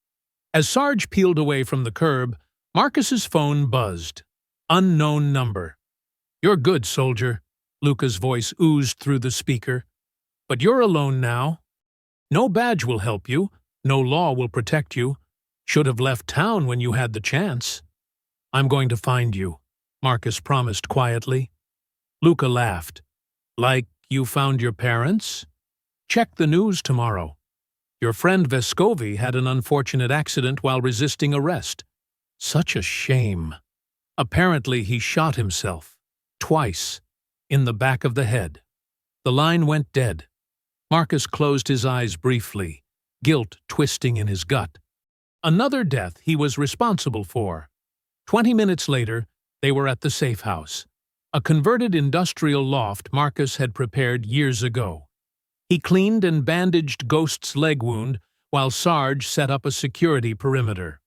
As Sarge peeled away from the curb, Marcus's phone buzzed. Unknown number. "You're good, soldier," Luca's voice oozed through the speaker. "But you're alone now. No badge will help you. No law will protect you. Should have left town when you had the chance." "I'm going to find you," Marcus promised quietly. Luca laughed. "Like you found your parents? Check the news tomorrow. Your friend Vescovi had an unfortunate accident while resisting arrest. Such a shame. Apparently he shot himself. Twice. In the back of the head." The line went dead. Marcus closed his eyes briefly, guilt twisting in his gut. Another death he was responsible for. 20 minutes later, they were at the safe house, a converted industrial loft Marcus had prepared years ago. He cleaned and bandaged Ghost's leg wound while Sarge set up a security perimeter.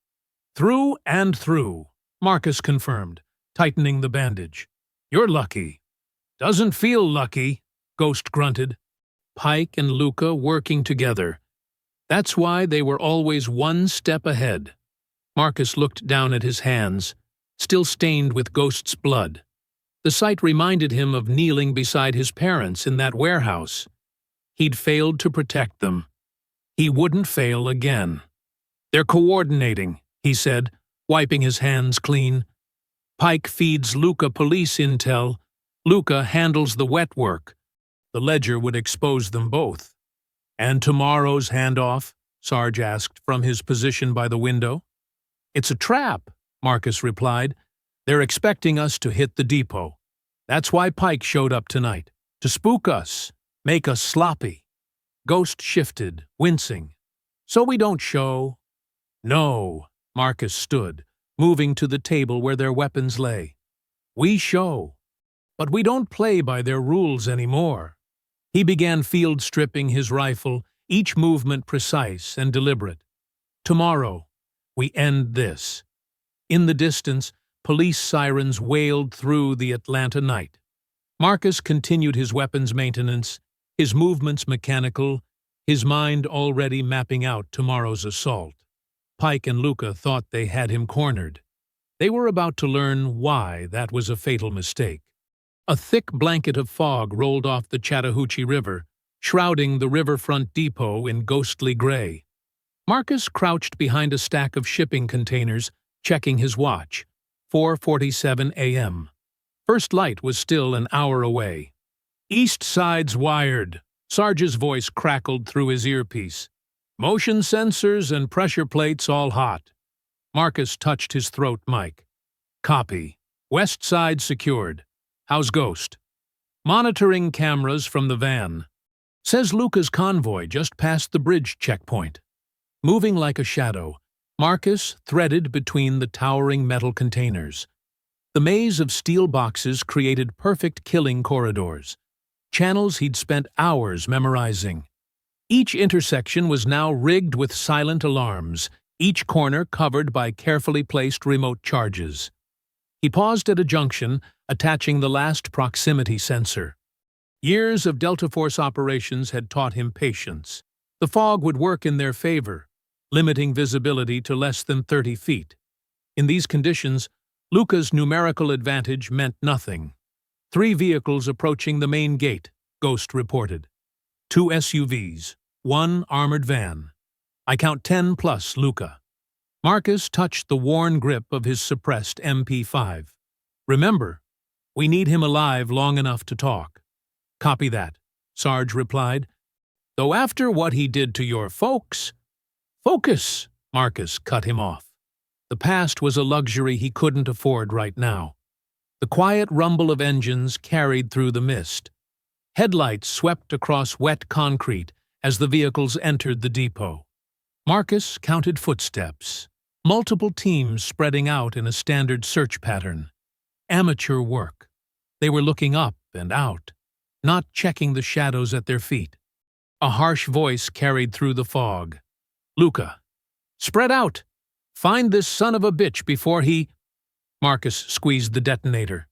"Through and through," Marcus confirmed, tightening the bandage. "You're lucky." "Doesn't feel lucky," Ghost grunted. Pike and Luca working together. That's why they were always one step ahead. Marcus looked down at his hands, still stained with Ghost's blood. The sight reminded him of kneeling beside his parents in that warehouse. He'd failed to protect them. He wouldn't fail again. "They're coordinating," he said, wiping his hands clean. "Pike feeds Luca police intel. Luca handles the wet work. The ledger would expose them both." "And tomorrow's handoff?" Sarge asked from his position by the window. "It's a trap," Marcus replied. "They're expecting us to hit the depot. That's why Pike showed up tonight. To spook us, make us sloppy. Ghost shifted, wincing. So we don't show. No, Marcus stood, moving to the table where their weapons lay. We show. But we don't play by their rules anymore. He began field stripping his rifle, each movement precise and deliberate. Tomorrow, we end this. In the distance, police sirens wailed through the Atlanta night. Marcus continued his weapons maintenance, his movements mechanical, his mind already mapping out tomorrow's assault. Pike and Luca thought they had him cornered. They were about to learn why that was a fatal mistake. A thick blanket of fog rolled off the Chattahoochee River, shrouding the riverfront depot in ghostly gray. Marcus crouched behind a stack of shipping containers, checking his watch. 4:47 a.m. First light was still an hour away. East side's wired. Sarge's voice crackled through his earpiece. Motion sensors and pressure plates all hot. Marcus touched his throat mic. Copy. West side secured. How's Ghost? Monitoring cameras from the van. Says Luca's convoy just past the bridge checkpoint. Moving like a shadow, Marcus threaded between the towering metal containers. The maze of steel boxes created perfect killing corridors, channels he'd spent hours memorizing. Each intersection was now rigged with silent alarms, each corner covered by carefully placed remote charges. He paused at a junction, attaching the last proximity sensor. Years of Delta Force operations had taught him patience. The fog would work in their favor, limiting visibility to less than 30 feet. In these conditions, Luca's numerical advantage meant nothing. 3 vehicles approaching the main gate, Ghost reported. 2 SUVs, 1 armored van. I count 10 plus, Luca. Marcus touched the worn grip of his suppressed MP5. Remember, we need him alive long enough to talk. Copy that, Sarge replied. Though after what he did to your folks... Focus, Marcus cut him off. The past was a luxury he couldn't afford right now. The quiet rumble of engines carried through the mist. Headlights swept across wet concrete as the vehicles entered the depot. Marcus counted footsteps, multiple teams spreading out in a standard search pattern. Amateur work. They were looking up and out, not checking the shadows at their feet. A harsh voice carried through the fog. Luca, spread out! Find this son of a bitch before he... Marcus squeezed the detonator.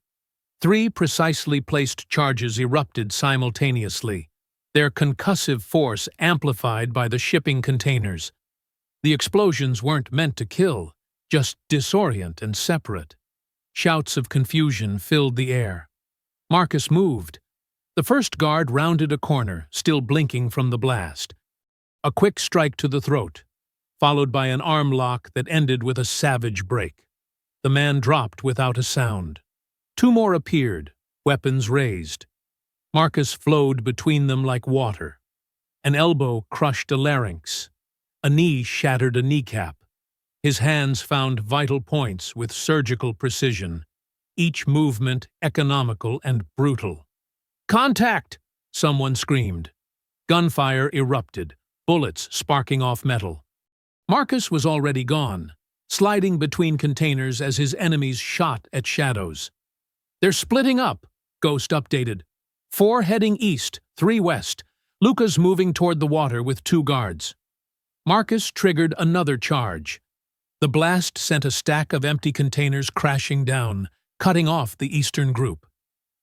3 precisely placed charges erupted simultaneously, their concussive force amplified by the shipping containers. The explosions weren't meant to kill, just disorient and separate. Shouts of confusion filled the air. Marcus moved. The first guard rounded a corner, still blinking from the blast. A quick strike to the throat, followed by an arm lock that ended with a savage break. The man dropped without a sound. 2 more appeared, weapons raised. Marcus flowed between them like water. An elbow crushed a larynx. A knee shattered a kneecap. His hands found vital points with surgical precision, each movement economical and brutal. Contact! Someone screamed. Gunfire erupted, bullets sparking off metal. Marcus was already gone, sliding between containers as his enemies shot at shadows. They're splitting up, Ghost updated. 4 heading east, 3 west. Luca's moving toward the water with 2 guards. Marcus triggered another charge. The blast sent a stack of empty containers crashing down, cutting off the eastern group.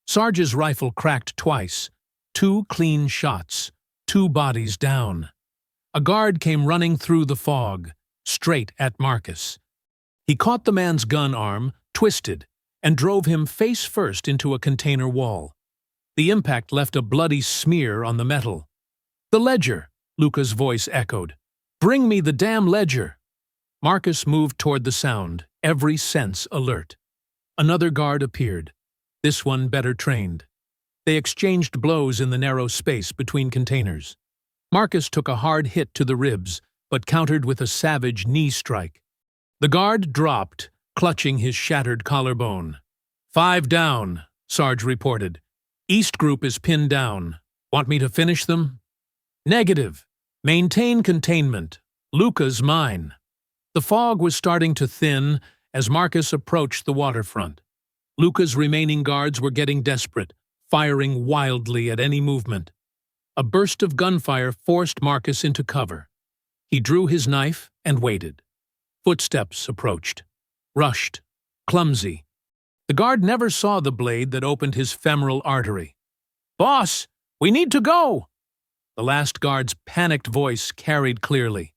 Sarge's rifle cracked twice. 2 clean shots, 2 bodies down. A guard came running through the fog, straight at Marcus. He caught the man's gun arm, twisted, and drove him face first into a container wall. The impact left a bloody smear on the metal. The ledger, Luca's voice echoed. Bring me the damn ledger. Marcus moved toward the sound, every sense alert. Another guard appeared, this one better trained. They exchanged blows in the narrow space between containers. Marcus took a hard hit to the ribs, but countered with a savage knee strike. The guard dropped, clutching his shattered collarbone. 5 down, Sarge reported. East group is pinned down. Want me to finish them? Negative. Maintain containment. Luca's mine. The fog was starting to thin as Marcus approached the waterfront. Luca's remaining guards were getting desperate, firing wildly at any movement. A burst of gunfire forced Marcus into cover. He drew his knife and waited. Footsteps approached. Rushed. Clumsy. The guard never saw the blade that opened his femoral artery. "Boss, we need to go!" The last guard's panicked voice carried clearly.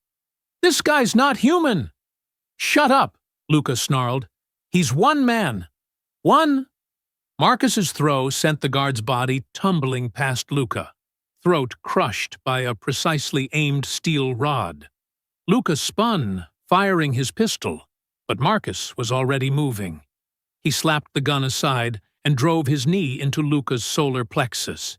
"This guy's not human!" "Shut up," Luca snarled. "He's one man. One!" Marcus's throw sent the guard's body tumbling past Luca, throat crushed by a precisely aimed steel rod. Luca spun, firing his pistol, but Marcus was already moving. He slapped the gun aside and drove his knee into Luca's solar plexus.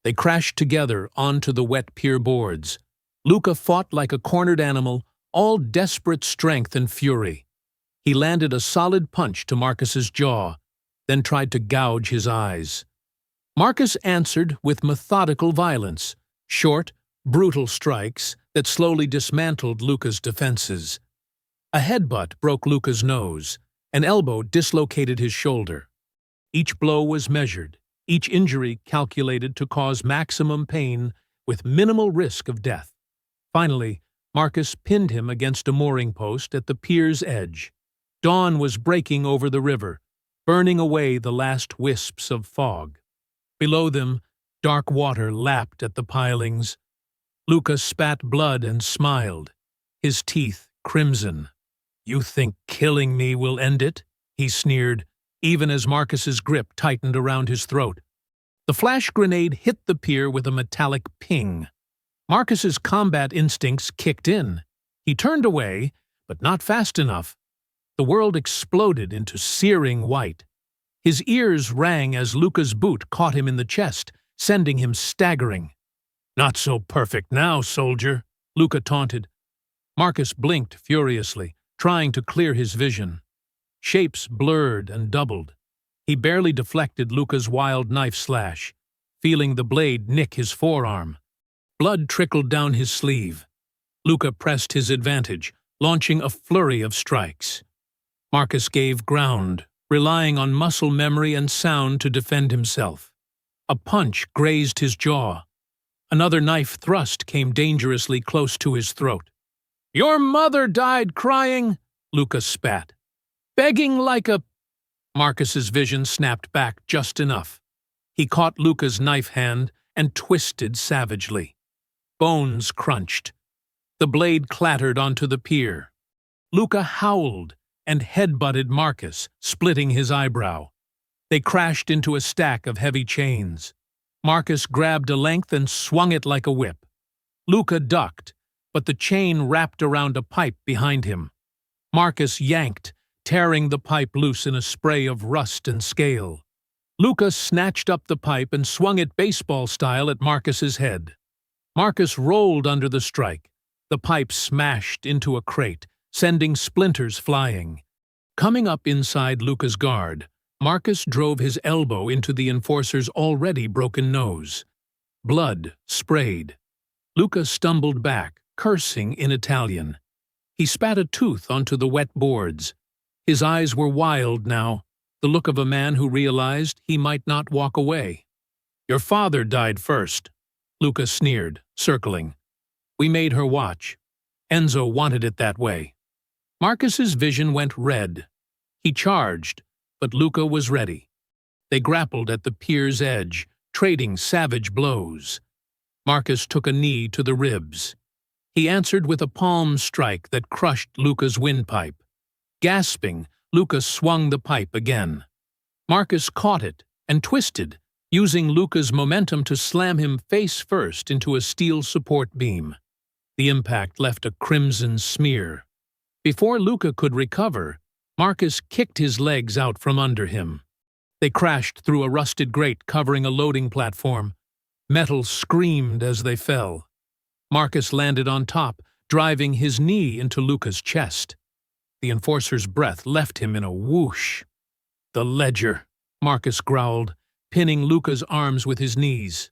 They crashed together onto the wet pier boards. Luca fought like a cornered animal, all desperate strength and fury. He landed a solid punch to Marcus's jaw, then tried to gouge his eyes. Marcus answered with methodical violence, short, brutal strikes that slowly dismantled Luca's defenses. A headbutt broke Luca's nose. An elbow dislocated his shoulder. Each blow was measured, each injury calculated to cause maximum pain with minimal risk of death. Finally, Marcus pinned him against a mooring post at the pier's edge. Dawn was breaking over the river, burning away the last wisps of fog. Below them, dark water lapped at the pilings. Luca spat blood and smiled, his teeth crimson. "You think killing me will end it?" he sneered, even as Marcus's grip tightened around his throat. The flash grenade hit the pier with a metallic ping. Marcus's combat instincts kicked in. He turned away, but not fast enough. The world exploded into searing white. His ears rang as Luca's boot caught him in the chest, sending him staggering. "Not so perfect now, soldier," Luca taunted. Marcus blinked furiously, trying to clear his vision. Shapes blurred and doubled. He barely deflected Luca's wild knife slash, feeling the blade nick his forearm. Blood trickled down his sleeve. Luca pressed his advantage, launching a flurry of strikes. Marcus gave ground, relying on muscle memory and sound to defend himself. A punch grazed his jaw. Another knife thrust came dangerously close to his throat. "Your mother died crying," Luca spat. "Begging like a—" Marcus's vision snapped back just enough. He caught Luca's knife hand and twisted savagely. Bones crunched. The blade clattered onto the pier. Luca howled and headbutted Marcus, splitting his eyebrow. They crashed into a stack of heavy chains. Marcus grabbed a length and swung it like a whip. Luca ducked, but the chain wrapped around a pipe behind him. Marcus yanked, tearing the pipe loose in a spray of rust and scale. Luca snatched up the pipe and swung it baseball style at Marcus's head. Marcus rolled under the strike. The pipe smashed into a crate, sending splinters flying. Coming up inside Luca's guard, Marcus drove his elbow into the enforcer's already broken nose. Blood sprayed. Luca stumbled back, cursing in Italian. He spat a tooth onto the wet boards. His eyes were wild now, the look of a man who realized he might not walk away. "Your father died first," Luca sneered, circling. "We made her watch. Enzo wanted it that way." Marcus's vision went red. He charged, but Luca was ready. They grappled at the pier's edge, trading savage blows. Marcus took a knee to the ribs. He answered with a palm strike that crushed Luca's windpipe. Gasping, Luca swung the pipe again. Marcus caught it and twisted, using Luca's momentum to slam him face first into a steel support beam. The impact left a crimson smear. Before Luca could recover, Marcus kicked his legs out from under him. They crashed through a rusted grate covering a loading platform. Metal screamed as they fell. Marcus landed on top, driving his knee into Luca's chest. The enforcer's breath left him in a whoosh. "The ledger," Marcus growled, pinning Luca's arms with his knees.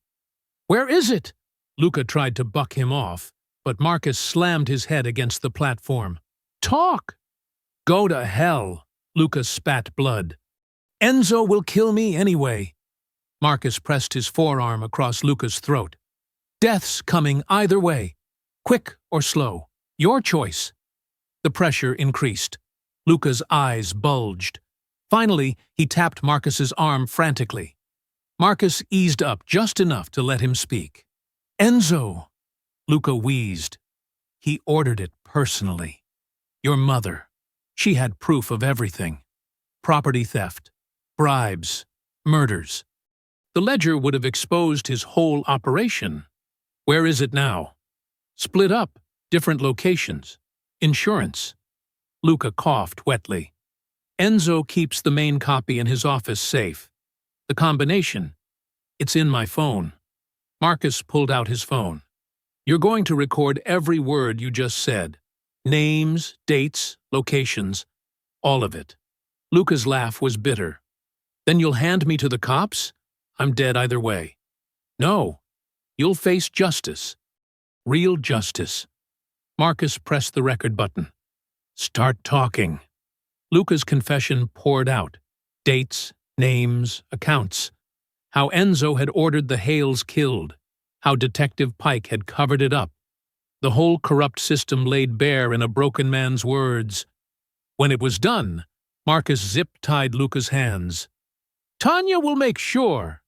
"Where is it?" Luca tried to buck him off, but Marcus slammed his head against the platform. "Talk!" "Go to hell!" Luca spat blood. "Enzo will kill me anyway." Marcus pressed his forearm across Luca's throat. "Death's coming either way. Quick or slow. Your choice." The pressure increased. Luca's eyes bulged. Finally, he tapped Marcus's arm frantically. Marcus eased up just enough to let him speak. "Enzo," Luca wheezed. "He ordered it personally. Your mother. She had proof of everything. Property theft, bribes, murders. The ledger would have exposed his whole operation. Where is it now?" "Split up, different locations. Insurance." Luca coughed wetly. "Enzo keeps the main copy in his office safe. The combination, it's in my phone." Marcus pulled out his phone. "You're going to record every word you just said. Names, dates, locations, all of it." Luca's laugh was bitter. "Then you'll hand me to the cops? I'm dead either way." "No. You'll face justice. Real justice." Marcus pressed the record button. "Start talking." Luca's confession poured out. Dates, names, accounts. How Enzo had ordered the Hales killed. How Detective Pike had covered it up. The whole corrupt system laid bare in a broken man's words. When it was done, Marcus zip-tied Luca's hands. "Tanya will make sure."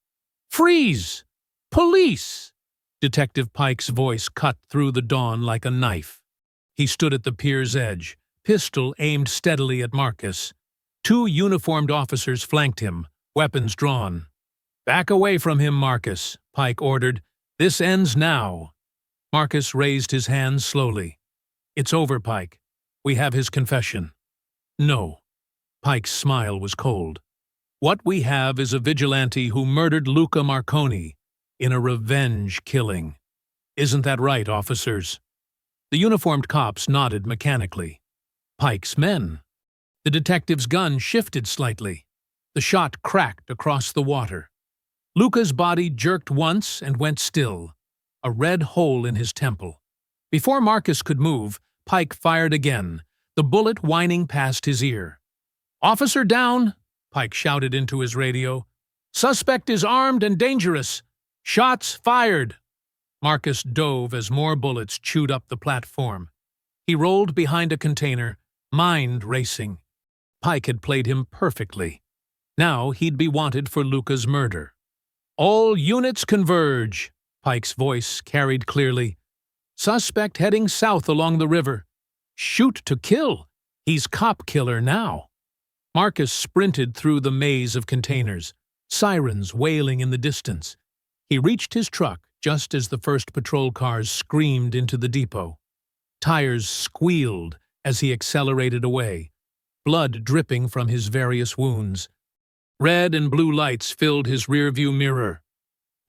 "Freeze! Police!" Detective Pike's voice cut through the dawn like a knife. He stood at the pier's edge, pistol aimed steadily at Marcus. 2 uniformed officers flanked him, weapons drawn. "Back away from him, Marcus," Pike ordered. "This ends now." Marcus raised his hands slowly. "It's over, Pike. We have his confession." "No." Pike's smile was cold. "What we have is a vigilante who murdered Luca Marconi in a revenge killing. Isn't that right, officers?" The uniformed cops nodded mechanically. Pike's men. The detective's gun shifted slightly. The shot cracked across the water. Luca's body jerked once and went still, a red hole in his temple. Before Marcus could move, Pike fired again, the bullet whining past his ear. "Officer down!" Pike shouted into his radio. "Suspect is armed and dangerous. Shots fired!" Marcus dove as more bullets chewed up the platform. He rolled behind a container, mind racing. Pike had played him perfectly. Now he'd be wanted for Luca's murder. "All units converge," Pike's voice carried clearly. "Suspect heading south along the river. Shoot to kill. He's cop killer now." Marcus sprinted through the maze of containers, sirens wailing in the distance. He reached his truck just as the first patrol cars screamed into the depot. Tires squealed as he accelerated away, blood dripping from his various wounds. Red and blue lights filled his rearview mirror.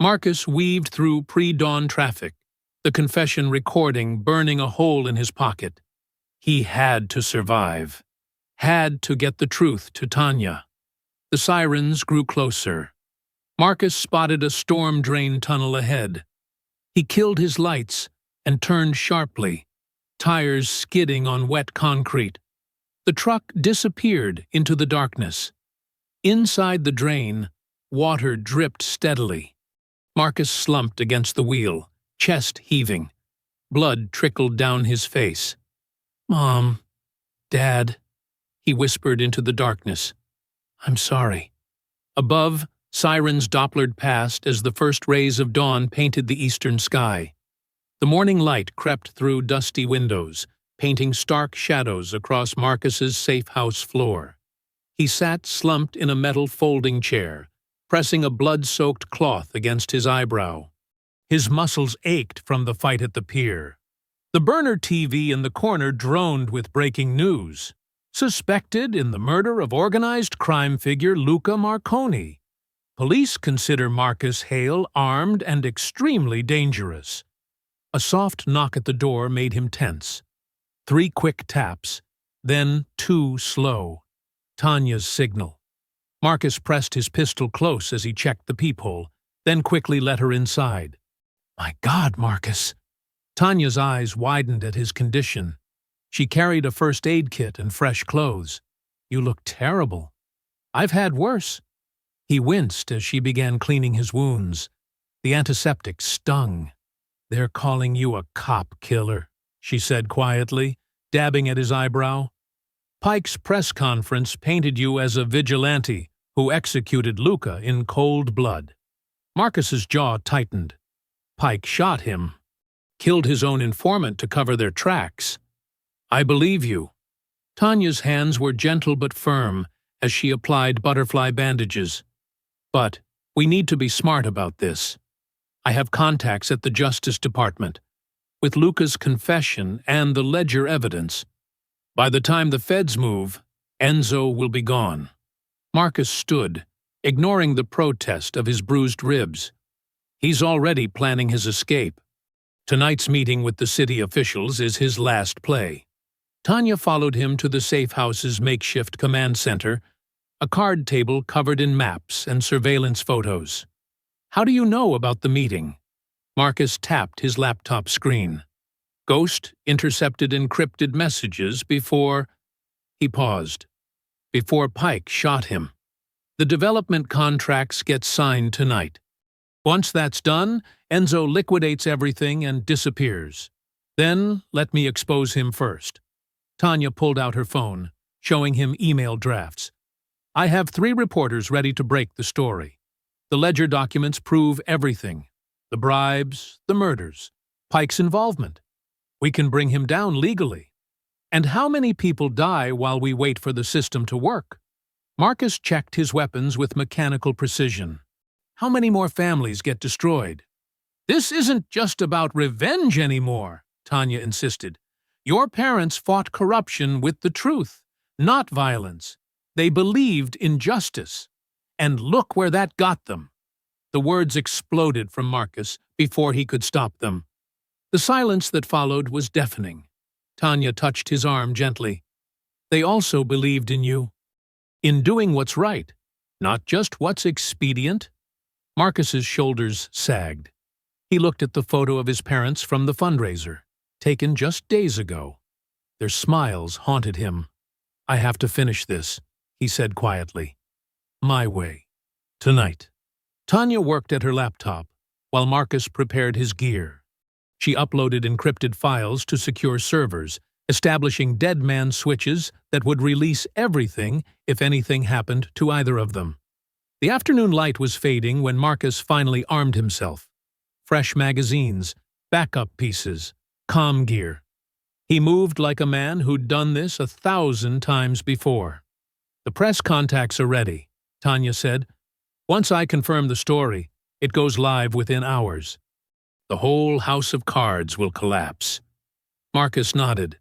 Marcus weaved through pre-dawn traffic, the confession recording burning a hole in his pocket. He had to survive. Had to get the truth to Tanya. The sirens grew closer. Marcus spotted a storm drain tunnel ahead. He killed his lights and turned sharply, tires skidding on wet concrete. The truck disappeared into the darkness. Inside the drain, water dripped steadily. Marcus slumped against the wheel, chest heaving. Blood trickled down his face. "Mom, Dad," he whispered into the darkness. "I'm sorry." Above, sirens dopplered past as the first rays of dawn painted the eastern sky. The morning light crept through dusty windows, painting stark shadows across Marcus's safe house floor. He sat slumped in a metal folding chair, pressing a blood-soaked cloth against his eyebrow. His muscles ached from the fight at the pier. The burner TV in the corner droned with breaking news. Suspected in the murder of organized crime figure Luca Marconi. Police consider Marcus Hale armed and extremely dangerous. A soft knock at the door made him tense. 3 quick taps, then 2 slow. Tanya's signal. Marcus pressed his pistol close as he checked the peephole, then quickly let her inside. "My God, Marcus!" Tanya's eyes widened at his condition. She carried a first aid kit and fresh clothes. "You look terrible." "I've had worse." He winced as she began cleaning his wounds. The antiseptic stung. "They're calling you a cop killer," she said quietly, dabbing at his eyebrow. "Pike's press conference painted you as a vigilante who executed Luca in cold blood." Marcus's jaw tightened. "Pike shot him. Killed his own informant to cover their tracks." "I believe you." Tanya's hands were gentle but firm as she applied butterfly bandages. "But we need to be smart about this. I have contacts at the Justice Department. With Luca's confession and the ledger evidence, by the time the feds move, Enzo will be gone." Marcus stood, ignoring the protest of his bruised ribs. "He's already planning his escape. Tonight's meeting with the city officials is his last play." Tanya followed him to the safe house's makeshift command center, a card table covered in maps and surveillance photos. "How do you know about the meeting?" Marcus tapped his laptop screen. "Ghost intercepted encrypted messages before—" He paused. "Before Pike shot him. The development contracts get signed tonight. Once that's done, Enzo liquidates everything and disappears. Then let me expose him first." Tanya pulled out her phone, showing him email drafts. "I have 3 reporters ready to break the story. The ledger documents prove everything. The bribes, the murders, Pike's involvement. We can bring him down legally. And how many people die while we wait for the system to work?" Marcus checked his weapons with mechanical precision. "How many more families get destroyed?" "This isn't just about revenge anymore," Tanya insisted. "Your parents fought corruption with the truth, not violence. They believed in justice. And look where that got them." The words exploded from Marcus before he could stop them. The silence that followed was deafening. Tanya touched his arm gently. "They also believed in you. In doing what's right, not just what's expedient." Marcus's shoulders sagged. He looked at the photo of his parents from the fundraiser, taken just days ago. Their smiles haunted him. "I have to finish this," he said quietly. "My way. Tonight." Tanya worked at her laptop, while Marcus prepared his gear. She uploaded encrypted files to secure servers, establishing dead man switches that would release everything if anything happened to either of them. The afternoon light was fading when Marcus finally armed himself. Fresh magazines, backup pieces, comm gear. He moved like a man who'd done this 1,000 times before. "The press contacts are ready," Tanya said. "Once I confirm the story, it goes live within hours. The whole house of cards will collapse." Marcus nodded.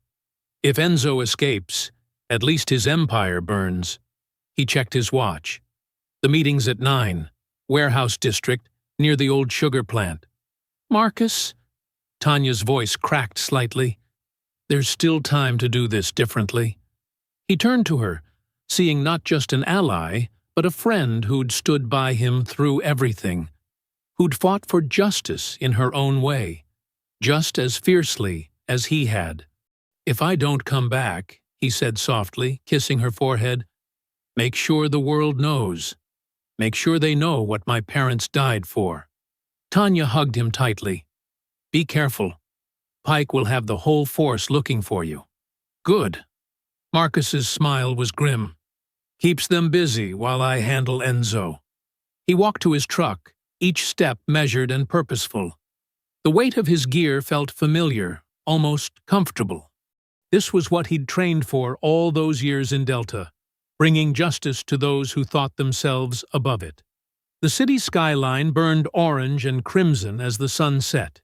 If Enzo escapes, at least his empire burns. He checked his watch. "The meeting's at 9, warehouse district, near the old sugar plant." "Marcus?" Tanya's voice cracked slightly. "There's still time to do this differently." He turned to her, seeing not just an ally, but a friend who'd stood by him through everything, who'd fought for justice in her own way, just as fiercely as he had. "If I don't come back," he said softly, kissing her forehead, "make sure the world knows. Make sure they know what my parents died for." Tanya hugged him tightly. "Be careful. Pike will have the whole force looking for you." "Good." Marcus's smile was grim. "Keeps them busy while I handle Enzo." He walked to his truck, each step measured and purposeful. The weight of his gear felt familiar, almost comfortable. This was what he'd trained for all those years in Delta, bringing justice to those who thought themselves above it. The city skyline burned orange and crimson as the sun set.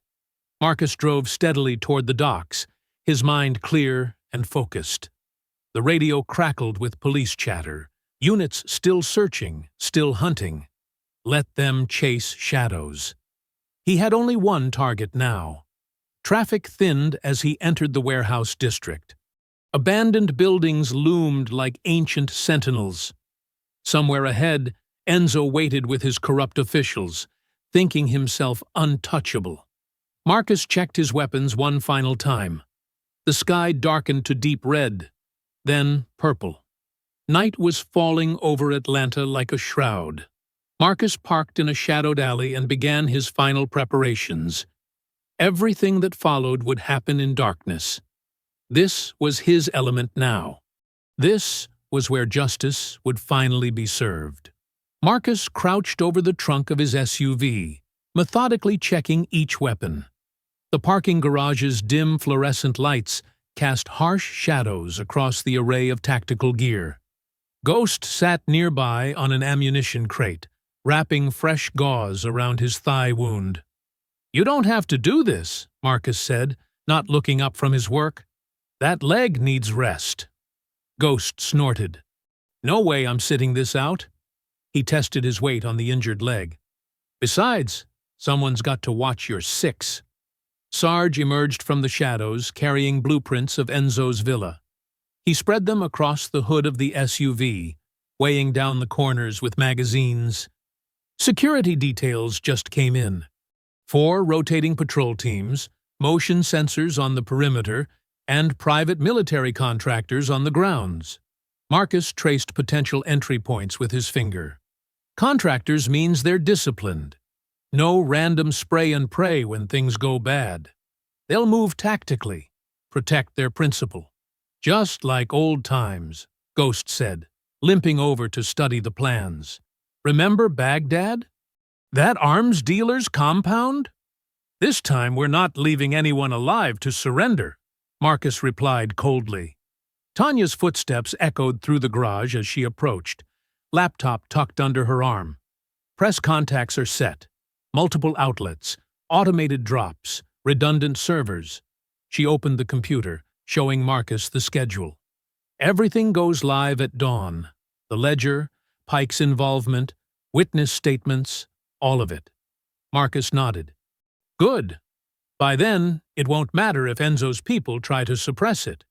Marcus drove steadily toward the docks, his mind clear and focused. The radio crackled with police chatter, units still searching, still hunting. Let them chase shadows. He had only one target now. Traffic thinned as he entered the warehouse district. Abandoned buildings loomed like ancient sentinels. Somewhere ahead, Enzo waited with his corrupt officials, thinking himself untouchable. Marcus checked his weapons one final time. The sky darkened to deep red, then purple. Night was falling over Atlanta like a shroud. Marcus parked in a shadowed alley and began his final preparations. Everything that followed would happen in darkness. This was his element now. This was where justice would finally be served. Marcus crouched over the trunk of his SUV, methodically checking each weapon. The parking garage's dim fluorescent lights cast harsh shadows across the array of tactical gear. Ghost sat nearby on an ammunition crate, wrapping fresh gauze around his thigh wound. "You don't have to do this," Marcus said, not looking up from his work. "That leg needs rest." Ghost snorted. "No way I'm sitting this out." He tested his weight on the injured leg. "Besides, someone's got to watch your six." Sarge emerged from the shadows, carrying blueprints of Enzo's villa. He spread them across the hood of the SUV, weighing down the corners with magazines. Security details just came in. 4 rotating patrol teams, motion sensors on the perimeter, and private military contractors on the grounds. Marcus traced potential entry points with his finger. Contractors means they're disciplined. No random spray and pray when things go bad. They'll move tactically, protect their principal. "Just like old times," Ghost said, limping over to study the plans. "Remember Baghdad? That arms dealer's compound? This time we're not leaving anyone alive to surrender," Marcus replied coldly. Tanya's footsteps echoed through the garage as she approached, laptop tucked under her arm. Press contacts are set. Multiple outlets, automated drops, redundant servers. She opened the computer, showing Marcus the schedule. Everything goes live at dawn. The ledger, Pike's involvement, witness statements, all of it. Marcus nodded. "Good. By then, it won't matter if Enzo's people try to suppress it."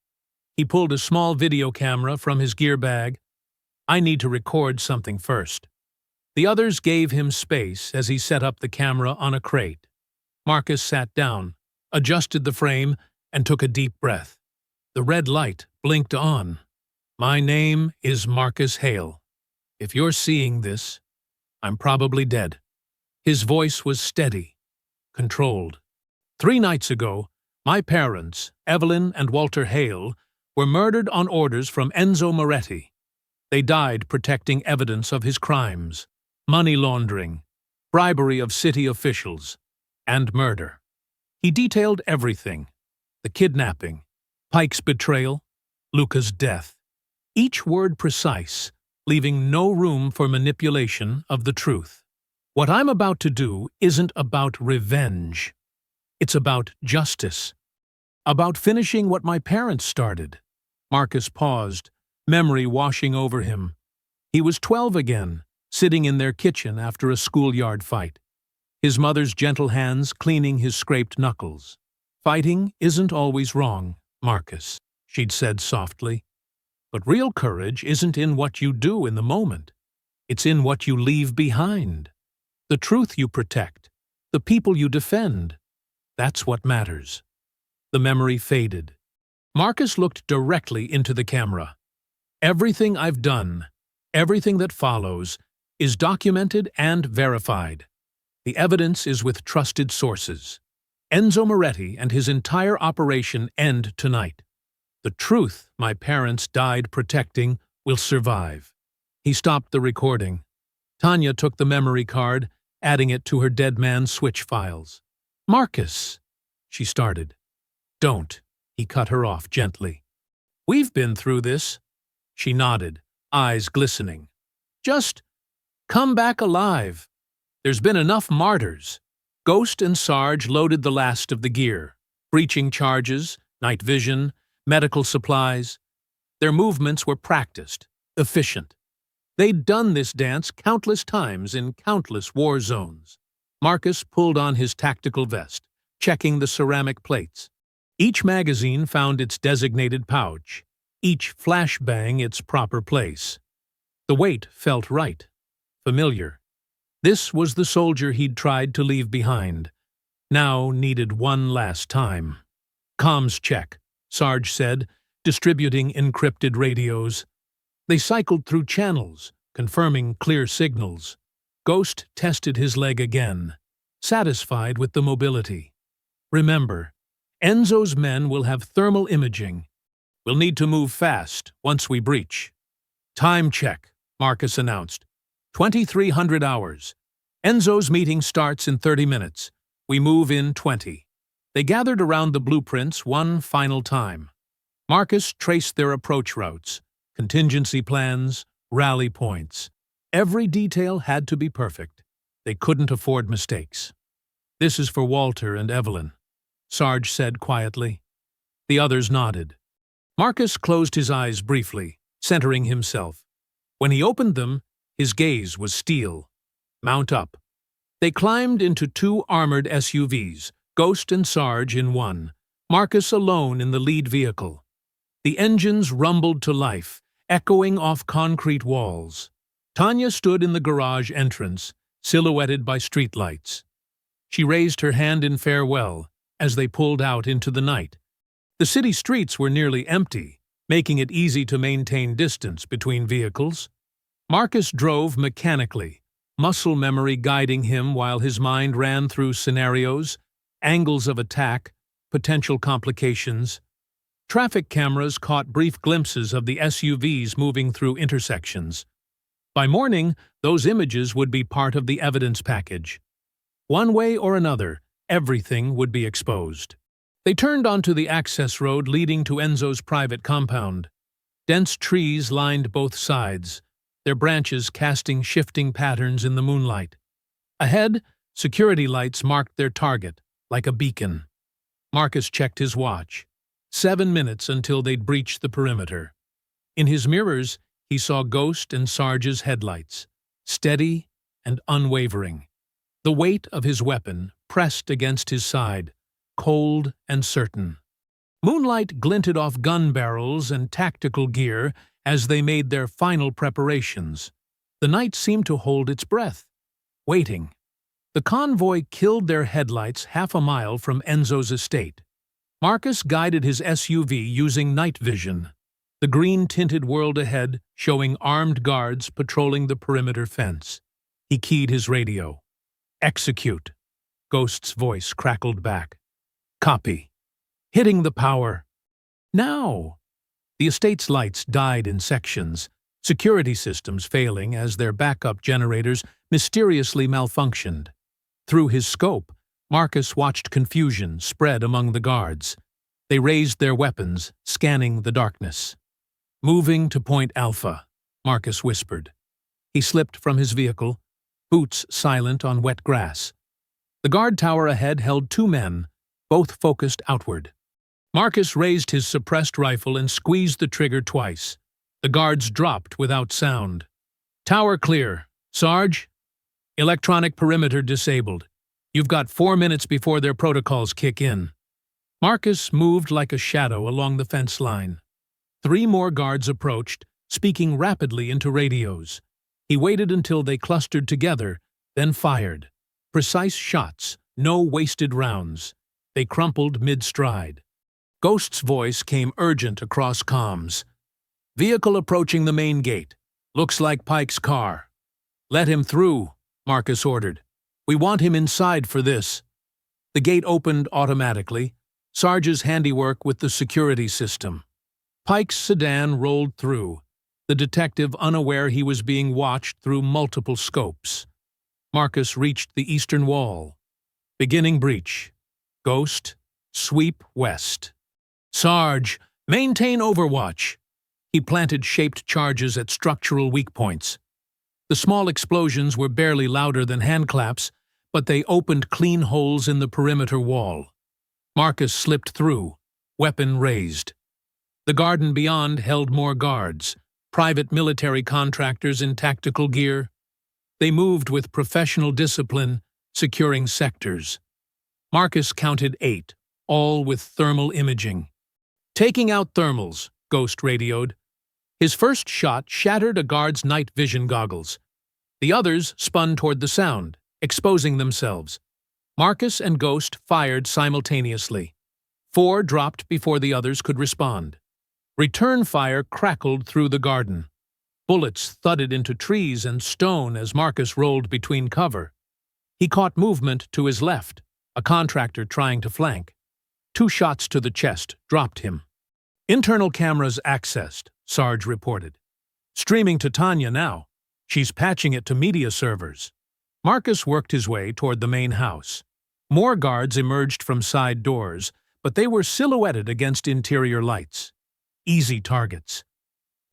He pulled a small video camera from his gear bag. "I need to record something first." The others gave him space as he set up the camera on a crate. Marcus sat down, adjusted the frame, and took a deep breath. The red light blinked on. "My name is Marcus Hale. If you're seeing this, I'm probably dead." His voice was steady, controlled. 3 nights ago, my parents, Evelyn and Walter Hale, were murdered on orders from Enzo Moretti. They died protecting evidence of his crimes. Money laundering, bribery of city officials, and murder. He detailed everything: the kidnapping, Pike's betrayal, Luca's death. Each word precise, leaving no room for manipulation of the truth. What I'm about to do isn't about revenge. It's about justice. About finishing what my parents started. Marcus paused, memory washing over him. He was 12 again, sitting in their kitchen after a schoolyard fight. His mother's gentle hands cleaning his scraped knuckles. "Fighting isn't always wrong, Marcus," she'd said softly. "But real courage isn't in what you do in the moment. It's in what you leave behind. The truth you protect, the people you defend. That's what matters." The memory faded. Marcus looked directly into the camera. "Everything I've done, everything that follows, is documented and verified. The evidence is with trusted sources. Enzo Moretti and his entire operation end tonight. The truth my parents died protecting will survive." He stopped the recording. Tanya took the memory card, adding it to her dead man's switch files. "Marcus," she started. "Don't," he cut her off gently. "We've been through this." She nodded, eyes glistening. "Just come back alive. There's been enough martyrs." Ghost and Sarge loaded the last of the gear. Breaching charges, night vision, medical supplies. Their movements were practiced, efficient. They'd done this dance countless times in countless war zones. Marcus pulled on his tactical vest, checking the ceramic plates. Each magazine found its designated pouch, each flashbang its proper place. The weight felt right, familiar. This was the soldier he'd tried to leave behind, now needed one last time. "Comms check," Sarge said, distributing encrypted radios. They cycled through channels, confirming clear signals. Ghost tested his leg again, satisfied with the mobility. "Remember, Enzo's men will have thermal imaging. We'll need to move fast once we breach." "Time check," Marcus announced. 2300 hours. Enzo's meeting starts in 30 minutes. We move in 20. They gathered around the blueprints one final time. Marcus traced their approach routes, contingency plans, rally points. Every detail had to be perfect. They couldn't afford mistakes. "This is for Walter and Evelyn," Sarge said quietly. The others nodded. Marcus closed his eyes briefly, centering himself. When he opened them, his gaze was steel. "Mount up." They climbed into two armored SUVs, Ghost and Sarge in one, Marcus alone in the lead vehicle. The engines rumbled to life, echoing off concrete walls. Tanya stood in the garage entrance, silhouetted by streetlights. She raised her hand in farewell as they pulled out into the night. The city streets were nearly empty, making it easy to maintain distance between vehicles. Marcus drove mechanically, muscle memory guiding him while his mind ran through scenarios, angles of attack, potential complications. Traffic cameras caught brief glimpses of the SUVs moving through intersections. By morning, those images would be part of the evidence package. One way or another, everything would be exposed. They turned onto the access road leading to Enzo's private compound. Dense trees lined both sides, their branches casting shifting patterns in the moonlight. Ahead, security lights marked their target, like a beacon. Marcus checked his watch. 7 minutes until they'd breached the perimeter. In his mirrors, he saw Ghost and Sarge's headlights, steady and unwavering. The weight of his weapon pressed against his side, cold and certain. Moonlight glinted off gun barrels and tactical gear as they made their final preparations. The night seemed to hold its breath, waiting. The convoy killed their headlights half a mile from Enzo's estate. Marcus guided his SUV using night vision, the green-tinted world ahead showing armed guards patrolling the perimeter fence. He keyed his radio. "Execute," Ghost's voice crackled back. "Copy." Hitting the power. "Now!" The estate's lights died in sections, security systems failing as their backup generators mysteriously malfunctioned. Through his scope, Marcus watched confusion spread among the guards. They raised their weapons, scanning the darkness. "Moving to Point Alpha," Marcus whispered. He slipped from his vehicle, boots silent on wet grass. The guard tower ahead held 2 men, both focused outward. Marcus raised his suppressed rifle and squeezed the trigger twice. The guards dropped without sound. "Tower clear. Sarge? Electronic perimeter disabled. You've got 4 minutes before their protocols kick in." Marcus moved like a shadow along the fence line. 3 more guards approached, speaking rapidly into radios. He waited until they clustered together, then fired. Precise shots, no wasted rounds. They crumpled mid-stride. Ghost's voice came urgent across comms. "Vehicle approaching the main gate. Looks like Pike's car." "Let him through," Marcus ordered. "We want him inside for this." The gate opened automatically, Sarge's handiwork with the security system. Pike's sedan rolled through, the detective unaware he was being watched through multiple scopes. Marcus reached the eastern wall. Beginning breach. Ghost, sweep west. "Sarge, maintain overwatch." He planted shaped charges at structural weak points. The small explosions were barely louder than handclaps, but they opened clean holes in the perimeter wall. Marcus slipped through, weapon raised. The garden beyond held more guards, private military contractors in tactical gear. They moved with professional discipline, securing sectors. Marcus counted 8, all with thermal imaging. "Taking out thermals," Ghost radioed. His first shot shattered a guard's night vision goggles. The others spun toward the sound, exposing themselves. Marcus and Ghost fired simultaneously. 4 dropped before the others could respond. Return fire crackled through the garden. Bullets thudded into trees and stone as Marcus rolled between cover. He caught movement to his left, a contractor trying to flank. 2 shots to the chest dropped him. Internal cameras accessed, Sarge reported. Streaming to Tanya now. She's patching it to media servers. Marcus worked his way toward the main house. More guards emerged from side doors, but they were silhouetted against interior lights. Easy targets.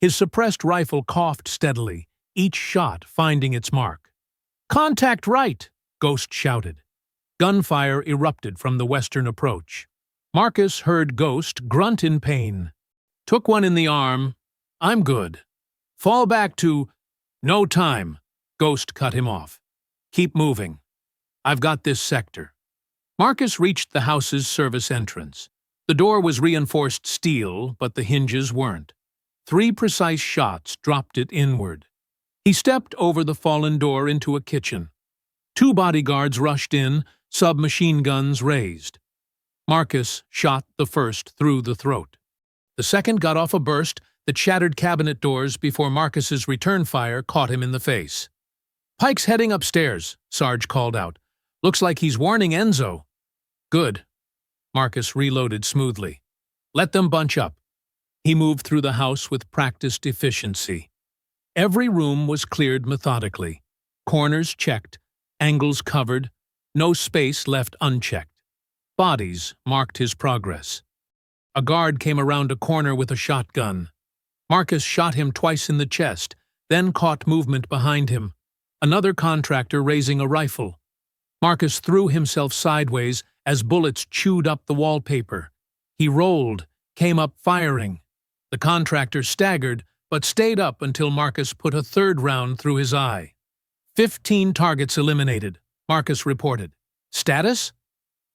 His suppressed rifle coughed steadily, each shot finding its mark. "Contact right!" Ghost shouted. Gunfire erupted from the western approach. Marcus heard Ghost grunt in pain. "Took one in the arm. I'm good. Fall back to—" "No time," Ghost cut him off. "Keep moving. I've got this sector." Marcus reached the house's service entrance. The door was reinforced steel, but the hinges weren't. 3 precise shots dropped it inward. He stepped over the fallen door into a kitchen. 2 bodyguards rushed in, submachine guns raised. Marcus shot the first through the throat. The second got off a burst that shattered cabinet doors before Marcus's return fire caught him in the face. "Pike's heading upstairs," Sarge called out. "Looks like he's warning Enzo." "Good." Marcus reloaded smoothly. "Let them bunch up." He moved through the house with practiced efficiency. Every room was cleared methodically. Corners checked, angles covered, no space left unchecked. Bodies marked his progress. A guard came around a corner with a shotgun. Marcus shot him twice in the chest, then caught movement behind him. Another contractor raising a rifle. Marcus threw himself sideways as bullets chewed up the wallpaper. He rolled, came up firing. The contractor staggered, but stayed up until Marcus put a 3rd round through his eye. 15 targets eliminated, Marcus reported. "Status?"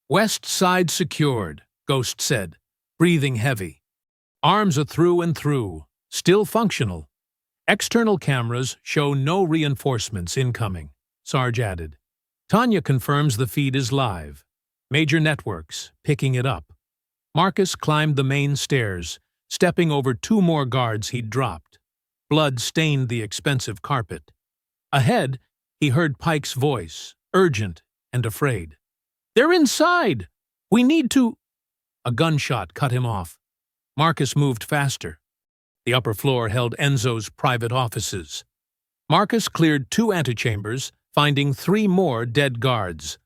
"West side secured," Ghost said, breathing heavy. "Arms are through and through, still functional. External cameras show no reinforcements incoming," Sarge added. "Tanya confirms the feed is live. Major networks picking it up." Marcus climbed the main stairs, stepping over 2 more guards he'd dropped. Blood stained the expensive carpet. Ahead, he heard Pike's voice, urgent and afraid. "They're inside! We need to—" A gunshot cut him off. Marcus moved faster. The upper floor held Enzo's private offices. Marcus cleared 2 antechambers, finding 3 more dead guards.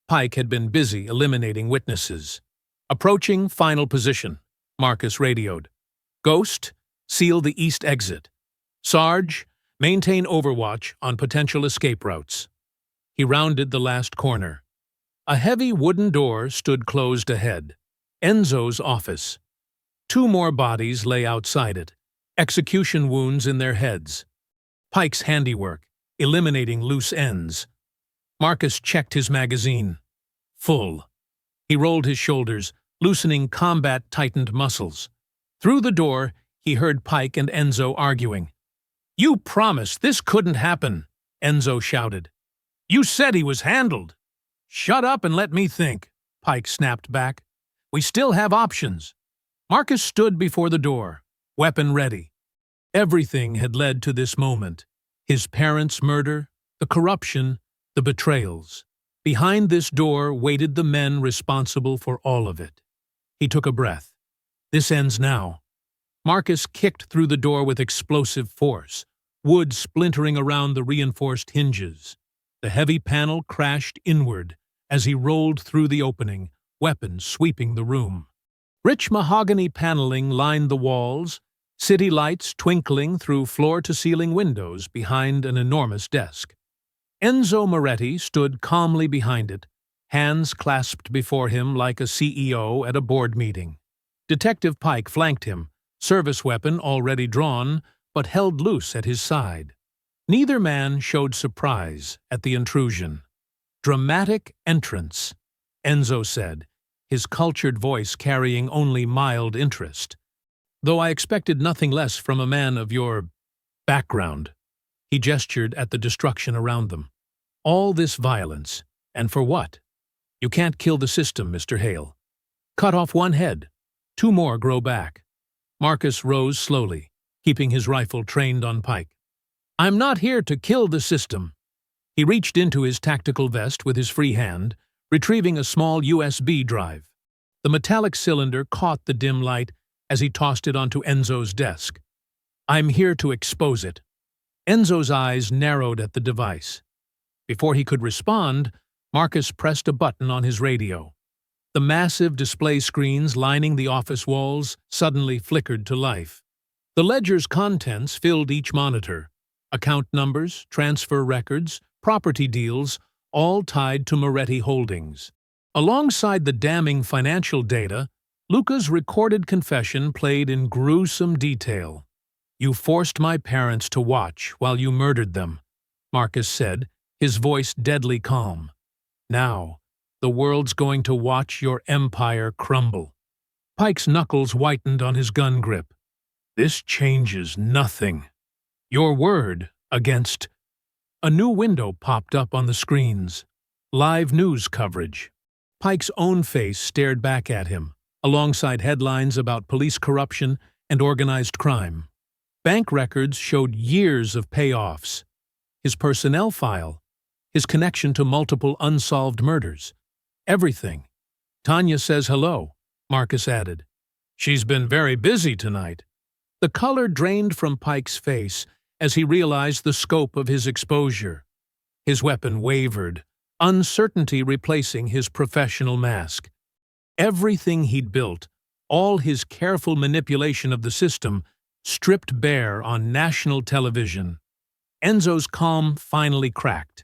Pike had been busy eliminating witnesses. "Approaching final position," Marcus radioed. "Ghost, seal the east exit. Sarge, maintain overwatch on potential escape routes." He rounded the last corner. A heavy wooden door stood closed ahead. Enzo's office. 2 more bodies lay outside it, execution wounds in their heads. Pike's handiwork, eliminating loose ends. Marcus checked his magazine. Full. He rolled his shoulders, loosening combat-tightened muscles. Through the door, he heard Pike and Enzo arguing. "You promised this couldn't happen," Enzo shouted. "You said he was handled." "Shut up and let me think," Pike snapped back. "We still have options." Marcus stood before the door, weapon ready. Everything had led to this moment. His parents' murder, the corruption, the betrayals. Behind this door waited the men responsible for all of it. He took a breath. This ends now. Marcus kicked through the door with explosive force, wood splintering around the reinforced hinges. The heavy panel crashed inward as he rolled through the opening, weapons sweeping the room. Rich mahogany paneling lined the walls, city lights twinkling through floor-to-ceiling windows behind an enormous desk. Enzo Moretti stood calmly behind it, hands clasped before him like a CEO at a board meeting. Detective Pike flanked him, service weapon already drawn, but held loose at his side. Neither man showed surprise at the intrusion. "Dramatic entrance," Enzo said, his cultured voice carrying only mild interest. though I expected nothing less from a man of your background." He gestured at the destruction around them. "All this violence, and for what? You can't kill the system, Mr. Hale. Cut off one head, 2 more grow back." Marcus rose slowly, keeping his rifle trained on Pike. "I'm not here to kill the system." He reached into his tactical vest with his free hand, retrieving a small USB drive. The metallic cylinder caught the dim light as he tossed it onto Enzo's desk. "I'm here to expose it." Enzo's eyes narrowed at the device. Before he could respond, Marcus pressed a button on his radio. The massive display screens lining the office walls suddenly flickered to life. The ledger's contents filled each monitor: account numbers, transfer records, property deals, all tied to Moretti Holdings. Alongside the damning financial data, Luca's recorded confession played in gruesome detail. "You forced my parents to watch while you murdered them," Marcus said, his voice deadly calm. "Now, the world's going to watch your empire crumble." Pike's knuckles whitened on his gun grip. "This changes nothing. Your word against—" A new window popped up on the screens. Live news coverage. Pike's own face stared back at him, alongside headlines about police corruption and organized crime. Bank records showed years of payoffs. His personnel file, his connection to multiple unsolved murders. Everything. "Tanya says hello," Marcus added. "She's been very busy tonight." The color drained from Pike's face as he realized the scope of his exposure. His weapon wavered, uncertainty replacing his professional mask. Everything he'd built, all his careful manipulation of the system, stripped bare on national television. Enzo's calm finally cracked.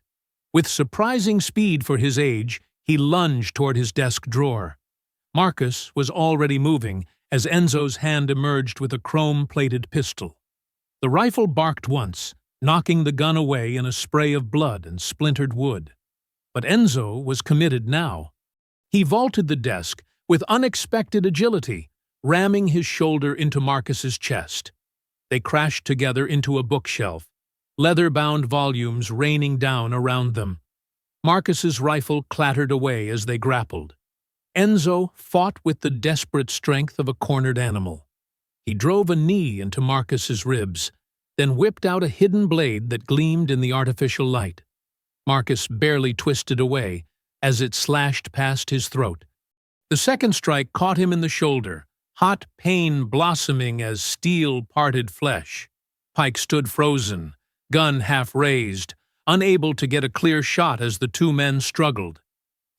With surprising speed for his age, he lunged toward his desk drawer. Marcus was already moving as Enzo's hand emerged with a chrome-plated pistol. The rifle barked once, knocking the gun away in a spray of blood and splintered wood. But Enzo was committed now. He vaulted the desk with unexpected agility, ramming his shoulder into Marcus's chest. They crashed together into a bookshelf, leather-bound volumes raining down around them. Marcus's rifle clattered away as they grappled. Enzo fought with the desperate strength of a cornered animal. He drove a knee into Marcus's ribs, then whipped out a hidden blade that gleamed in the artificial light. Marcus barely twisted away as it slashed past his throat. The second strike caught him in the shoulder, hot pain blossoming as steel parted flesh. Pike stood frozen, gun half raised, unable to get a clear shot as the 2 men struggled.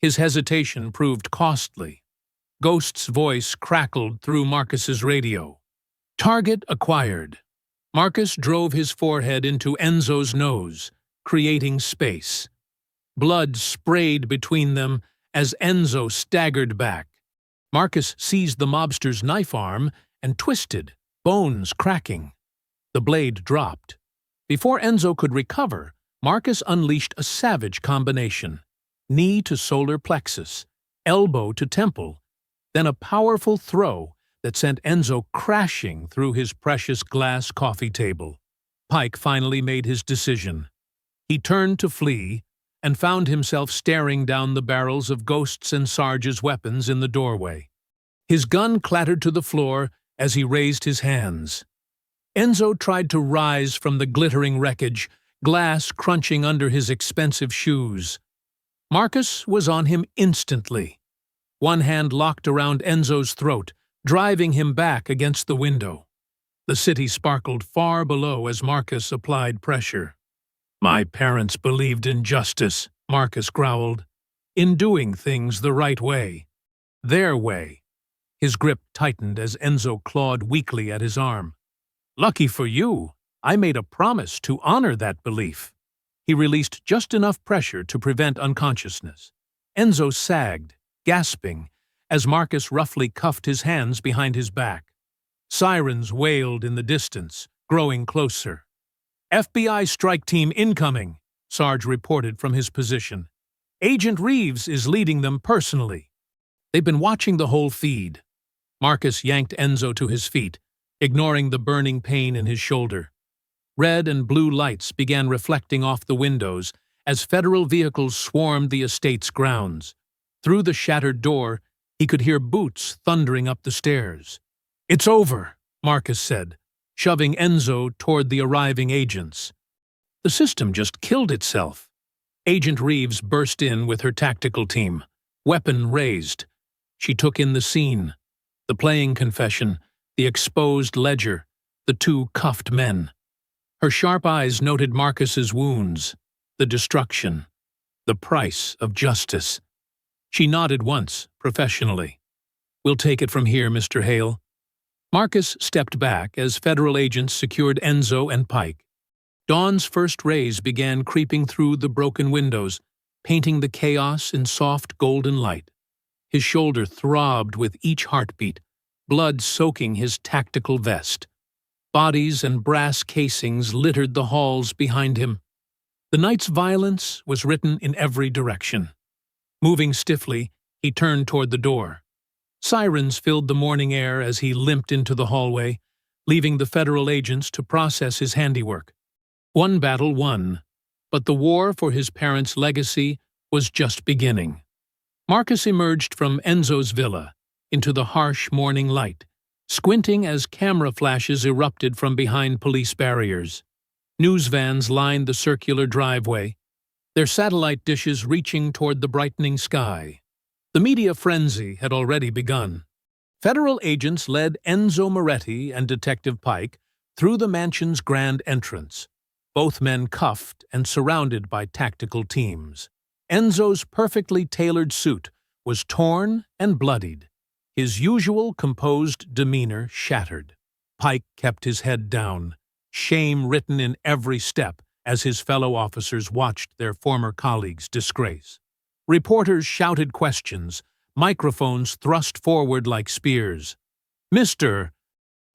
His hesitation proved costly. Ghost's voice crackled through Marcus's radio. "Target acquired." Marcus drove his forehead into Enzo's nose, creating space. Blood sprayed between them as Enzo staggered back. Marcus seized the mobster's knife arm and twisted, bones cracking. The blade dropped. Before Enzo could recover, Marcus unleashed a savage combination: knee to solar plexus, elbow to temple, then a powerful throw that sent Enzo crashing through his precious glass coffee table. Pike finally made his decision. He turned to flee and found himself staring down the barrels of Ghost's and Sarge's weapons in the doorway. His gun clattered to the floor as he raised his hands. Enzo tried to rise from the glittering wreckage, glass crunching under his expensive shoes. Marcus was on him instantly. One hand locked around Enzo's throat, driving him back against the window. The city sparkled far below as Marcus applied pressure. "My parents believed in justice," Marcus growled, "in doing things the right way. Their way." His grip tightened as Enzo clawed weakly at his arm. "Lucky for you, I made a promise to honor that belief." He released just enough pressure to prevent unconsciousness. Enzo sagged, gasping, as Marcus roughly cuffed his hands behind his back. Sirens wailed in the distance, growing closer. "FBI strike team incoming," Sarge reported from his position. "Agent Reeves is leading them personally." They've been watching the whole feed. Marcus yanked Enzo to his feet, ignoring the burning pain in his shoulder. Red and blue lights began reflecting off the windows as federal vehicles swarmed the estate's grounds. Through the shattered door, he could hear boots thundering up the stairs. "It's over," Marcus said, shoving Enzo toward the arriving agents. The system just killed itself. Agent Reeves burst in with her tactical team, weapon raised. She took in the scene, the playing confession, the exposed ledger, the two cuffed men. Her sharp eyes noted Marcus's wounds, the destruction, the price of justice. She nodded once, professionally. "We'll take it from here, Mr. Hale." Marcus stepped back as federal agents secured Enzo and Pike. Dawn's first rays began creeping through the broken windows, painting the chaos in soft golden light. His shoulder throbbed with each heartbeat, blood soaking his tactical vest. Bodies and brass casings littered the halls behind him. The night's violence was written in every direction. Moving stiffly, he turned toward the door. Sirens filled the morning air as he limped into the hallway, leaving the federal agents to process his handiwork. One battle won, but the war for his parents' legacy was just beginning. Marcus emerged from Enzo's villa into the harsh morning light, squinting as camera flashes erupted from behind police barriers. News vans lined the circular driveway, their satellite dishes reaching toward the brightening sky. The media frenzy had already begun. Federal agents led Enzo Moretti and Detective Pike through the mansion's grand entrance, both men cuffed and surrounded by tactical teams. Enzo's perfectly tailored suit was torn and bloodied, his usual composed demeanor shattered. Pike kept his head down, shame written in every step as his fellow officers watched their former colleagues disgrace. Reporters shouted questions, microphones thrust forward like spears. "Mr.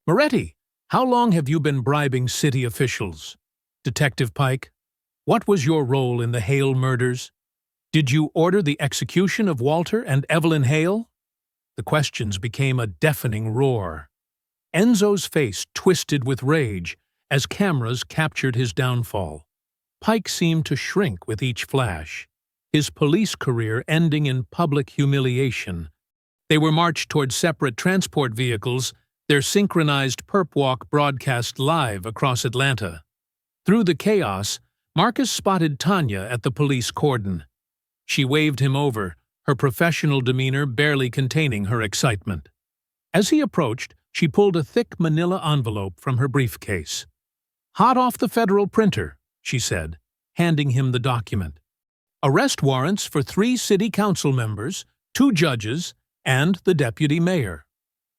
Moretti, how long have you been bribing city officials?" "Detective Pike, what was your role in the Hale murders? Did you order the execution of Walter and Evelyn Hale?" The questions became a deafening roar. Enzo's face twisted with rage as cameras captured his downfall. Pike seemed to shrink with each flash, his police career ending in public humiliation. They were marched toward separate transport vehicles, their synchronized perp walk broadcast live across Atlanta. Through the chaos, Marcus spotted Tanya at the police cordon. She waved him over, her professional demeanor barely containing her excitement. As he approached, she pulled a thick manila envelope from her briefcase. "Hot off the federal printer," she said, handing him the document. "Arrest warrants for 3 city council members, 2 judges, and the deputy mayor,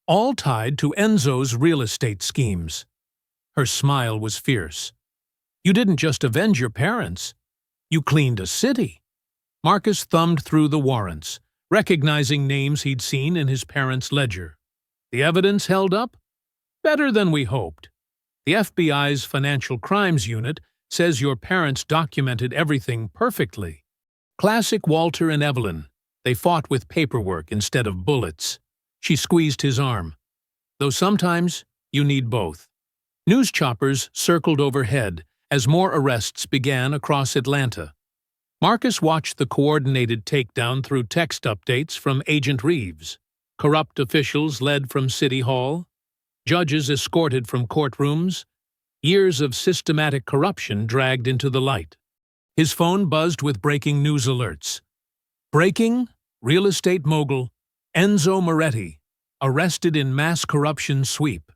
all tied to Enzo's real estate schemes." Her smile was fierce. "You didn't just avenge your parents. You cleaned a city." Marcus thumbed through the warrants, recognizing names he'd seen in his parents' ledger. "The evidence held up?" "Better than we hoped. The FBI's Financial Crimes Unit says your parents documented everything perfectly. Classic Walter and Evelyn. They fought with paperwork instead of bullets." She squeezed his arm. "Though sometimes you need both." News choppers circled overhead as more arrests began across Atlanta. Marcus watched the coordinated takedown through text updates from Agent Reeves. Corrupt officials led from City Hall, judges escorted from courtrooms, years of systematic corruption dragged into the light. His phone buzzed with breaking news alerts. "Breaking, real estate mogul Enzo Moretti, arrested in mass corruption sweep.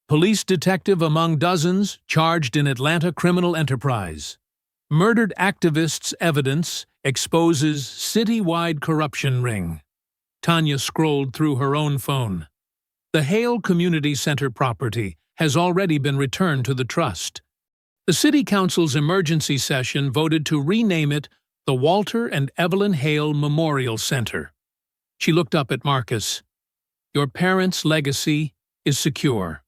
Police detective among dozens charged in Atlanta criminal enterprise. Murdered activists' evidence exposes citywide corruption ring." Tanya scrolled through her own phone. "The Hale Community Center property has already been returned to the trust. The City Council's emergency session voted to rename it the Walter and Evelyn Hale Memorial Center." She looked up at Marcus. "Your parents' legacy is secure."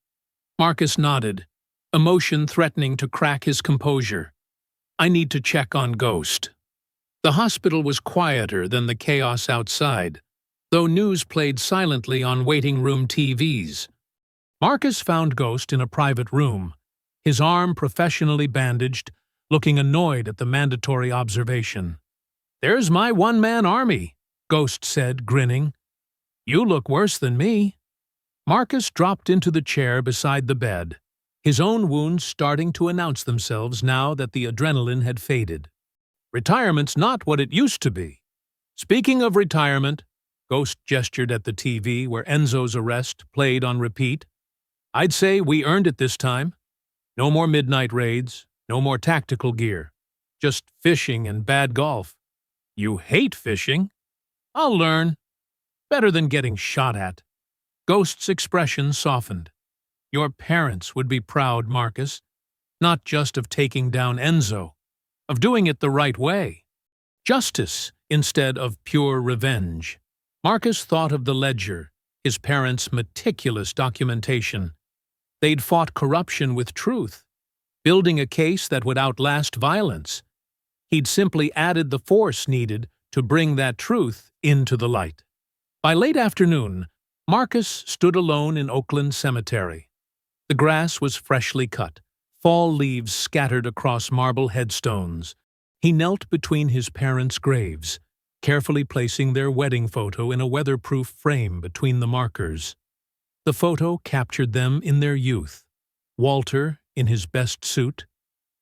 Marcus nodded, emotion threatening to crack his composure. "I need to check on Ghost." The hospital was quieter than the chaos outside, though news played silently on waiting room TVs. Marcus found Ghost in a private room, his arm professionally bandaged, looking annoyed at the mandatory observation. "There's my one-man army," Ghost said, grinning. "You look worse than me." Marcus dropped into the chair beside the bed, his own wounds starting to announce themselves now that the adrenaline had faded. "Retirement's not what it used to be. Speaking of retirement," Ghost gestured at the TV where Enzo's arrest played on repeat, "I'd say we earned it this time. No more midnight raids, no more tactical gear. Just fishing and bad golf." "You hate fishing?" "I'll learn. Better than getting shot at." Ghost's expression softened. "Your parents would be proud, Marcus. Not just of taking down Enzo, of doing it the right way. Justice instead of pure revenge." Marcus thought of the ledger, his parents' meticulous documentation. They'd fought corruption with truth, building a case that would outlast violence. He'd simply added the force needed to bring that truth into the light. By late afternoon, Marcus stood alone in Oakland Cemetery. The grass was freshly cut, fall leaves scattered across marble headstones. He knelt between his parents' graves, carefully placing their wedding photo in a weatherproof frame between the markers. The photo captured them in their youth, Walter in his best suit,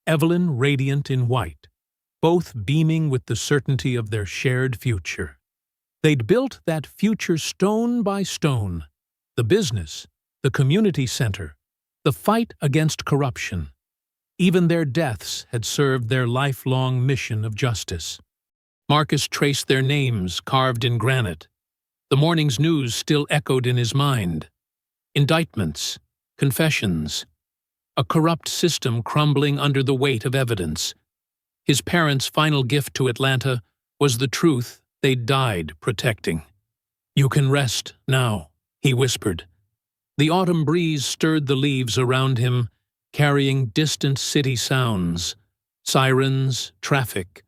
Evelyn radiant in white, both beaming with the certainty of their shared future. They'd built that future stone by stone, the business, the community center, the fight against corruption. Even their deaths had served their lifelong mission of justice. Marcus traced their names carved in granite. The morning's news still echoed in his mind. Indictments, confessions, a corrupt system crumbling under the weight of evidence. His parents' final gift to Atlanta was the truth they died protecting. "You can rest now," he whispered. The autumn breeze stirred the leaves around him, carrying distant city sounds, sirens, traffic,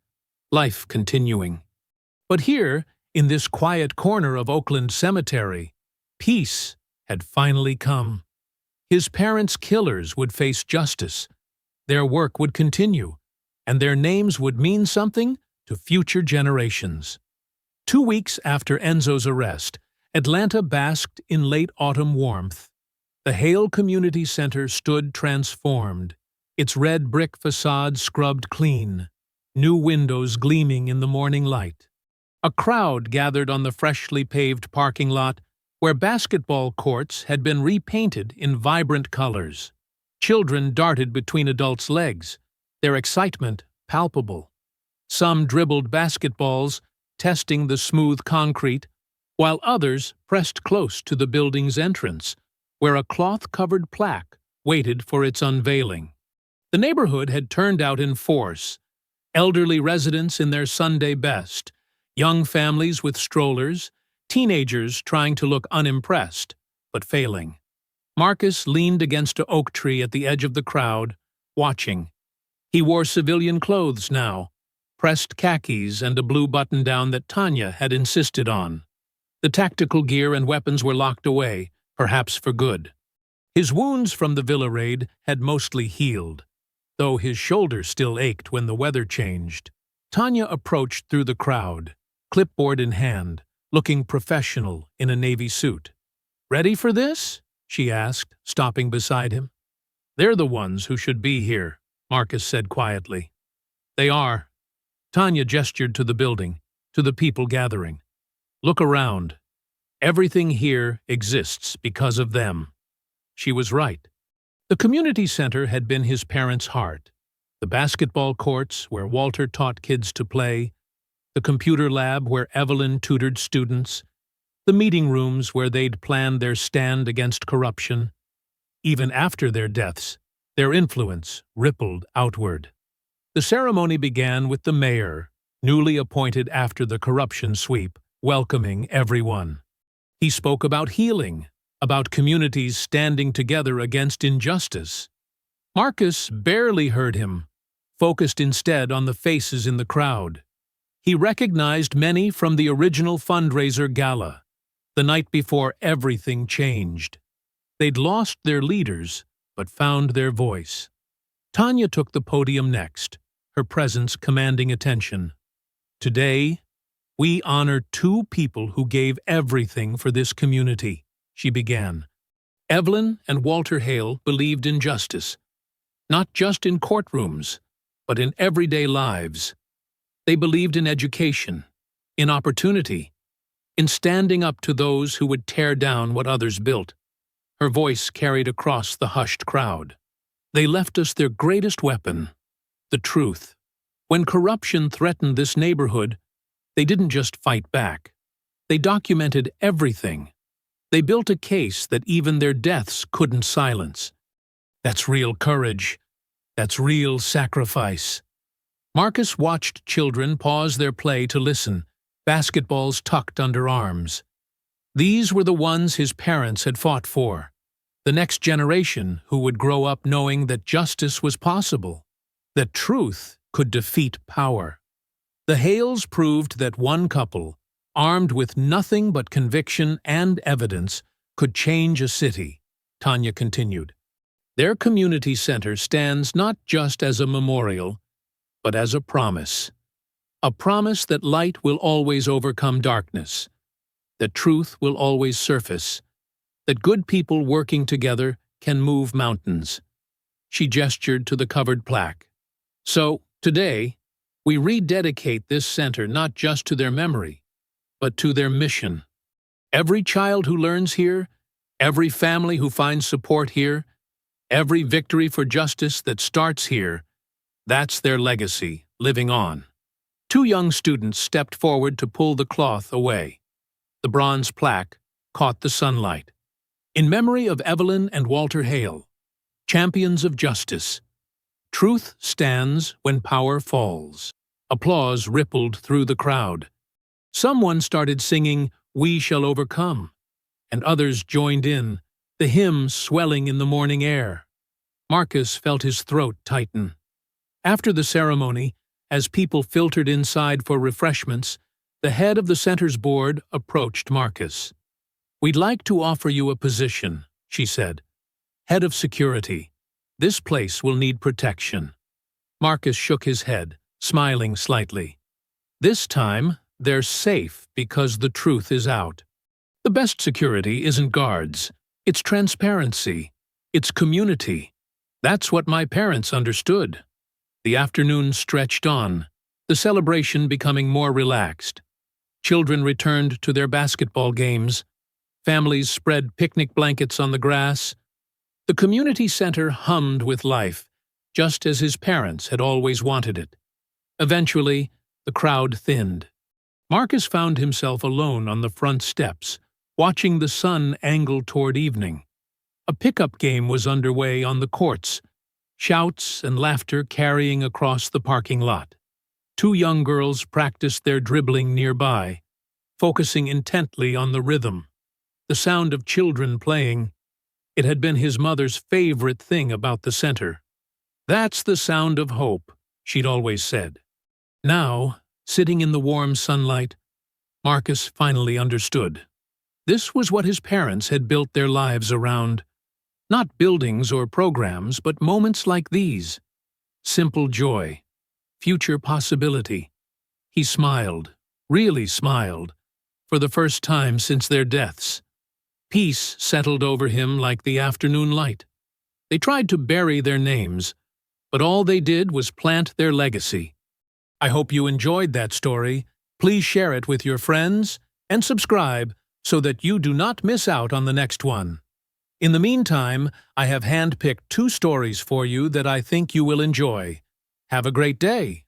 life continuing. But here, in this quiet corner of Oakland Cemetery, peace had finally come. His parents' killers would face justice, their work would continue, and their names would mean something to future generations. 2 weeks after Enzo's arrest, Atlanta basked in late autumn warmth. The Hale Community Center stood transformed, its red brick facade scrubbed clean, new windows gleaming in the morning light. A crowd gathered on the freshly paved parking lot where basketball courts had been repainted in vibrant colors. Children darted between adults' legs, their excitement palpable. Some dribbled basketballs, testing the smooth concrete, while others pressed close to the building's entrance, where a cloth-covered plaque waited for its unveiling. The neighborhood had turned out in force, elderly residents in their Sunday best, young families with strollers, teenagers trying to look unimpressed, but failing. Marcus leaned against an oak tree at the edge of the crowd, watching. He wore civilian clothes now, pressed khakis and a blue button-down that Tanya had insisted on. The tactical gear and weapons were locked away, perhaps for good. His wounds from the villa raid had mostly healed, though his shoulder still ached when the weather changed. Tanya approached through the crowd, clipboard in hand, looking professional in a navy suit. "Ready for this?" she asked, stopping beside him. "They're the ones who should be here," Marcus said quietly. "They are." Tanya gestured to the building, to the people gathering. "Look around. Everything here exists because of them." She was right. The community center had been his parents' heart. The basketball courts where Walter taught kids to play, the computer lab where Evelyn tutored students, the meeting rooms where they'd planned their stand against corruption. Even after their deaths, their influence rippled outward. The ceremony began with the mayor, newly appointed after the corruption sweep, welcoming everyone. He spoke about healing, about communities standing together against injustice. Marcus barely heard him, focused instead on the faces in the crowd. He recognized many from the original fundraiser gala, the night before everything changed. They'd lost their leaders, but found their voice. Tanya took the podium next, her presence commanding attention. Today, we honor two people who gave everything for this community, she began. Evelyn and Walter Hale believed in justice, not just in courtrooms, but in everyday lives. They believed in education, in opportunity, in standing up to those who would tear down what others built. Her voice carried across the hushed crowd. They left us their greatest weapon, the truth. When corruption threatened this neighborhood, they didn't just fight back. They documented everything. They built a case that even their deaths couldn't silence. That's real courage. That's real sacrifice. Marcus watched children pause their play to listen, basketballs tucked under arms. These were the ones his parents had fought for, the next generation who would grow up knowing that justice was possible, that truth could defeat power. The Hales proved that one couple, armed with nothing but conviction and evidence, could change a city, Tanya continued. Their community center stands not just as a memorial, but as a promise that light will always overcome darkness, that truth will always surface, that good people working together can move mountains. She gestured to the covered plaque. So, today, we rededicate this center not just to their memory, but to their mission. Every child who learns here, every family who finds support here, every victory for justice that starts here, that's their legacy, living on. Two young students stepped forward to pull the cloth away. The bronze plaque caught the sunlight. In memory of Evelyn and Walter Hale, champions of justice. Truth stands when power falls. Applause rippled through the crowd. Someone started singing, "We Shall Overcome," and others joined in, the hymn swelling in the morning air. Marcus felt his throat tighten. After the ceremony, as people filtered inside for refreshments, the head of the center's board approached Marcus. "We'd like to offer you a position," she said. "Head of security. This place will need protection." Marcus shook his head, smiling slightly. "This time, they're safe because the truth is out. The best security isn't guards. It's transparency. It's community. That's what my parents understood." The afternoon stretched on, the celebration becoming more relaxed. Children returned to their basketball games. Families spread picnic blankets on the grass. The community center hummed with life, just as his parents had always wanted it. Eventually, the crowd thinned. Marcus found himself alone on the front steps, watching the sun angle toward evening. A pickup game was underway on the courts, shouts and laughter carrying across the parking lot. Two young girls practiced their dribbling nearby, focusing intently on the rhythm. The sound of children playing. It had been his mother's favorite thing about the center. "That's the sound of hope," she'd always said. Now, sitting in the warm sunlight, Marcus finally understood. This was what his parents had built their lives around. Not buildings or programs, but moments like these. Simple joy. Future possibility. He smiled, really smiled, for the first time since their deaths. Peace settled over him like the afternoon light. They tried to bury their names, but all they did was plant their legacy. I hope you enjoyed that story. Please share it with your friends and subscribe so that you do not miss out on the next one. In the meantime, I have handpicked 2 stories for you that I think you will enjoy. Have a great day!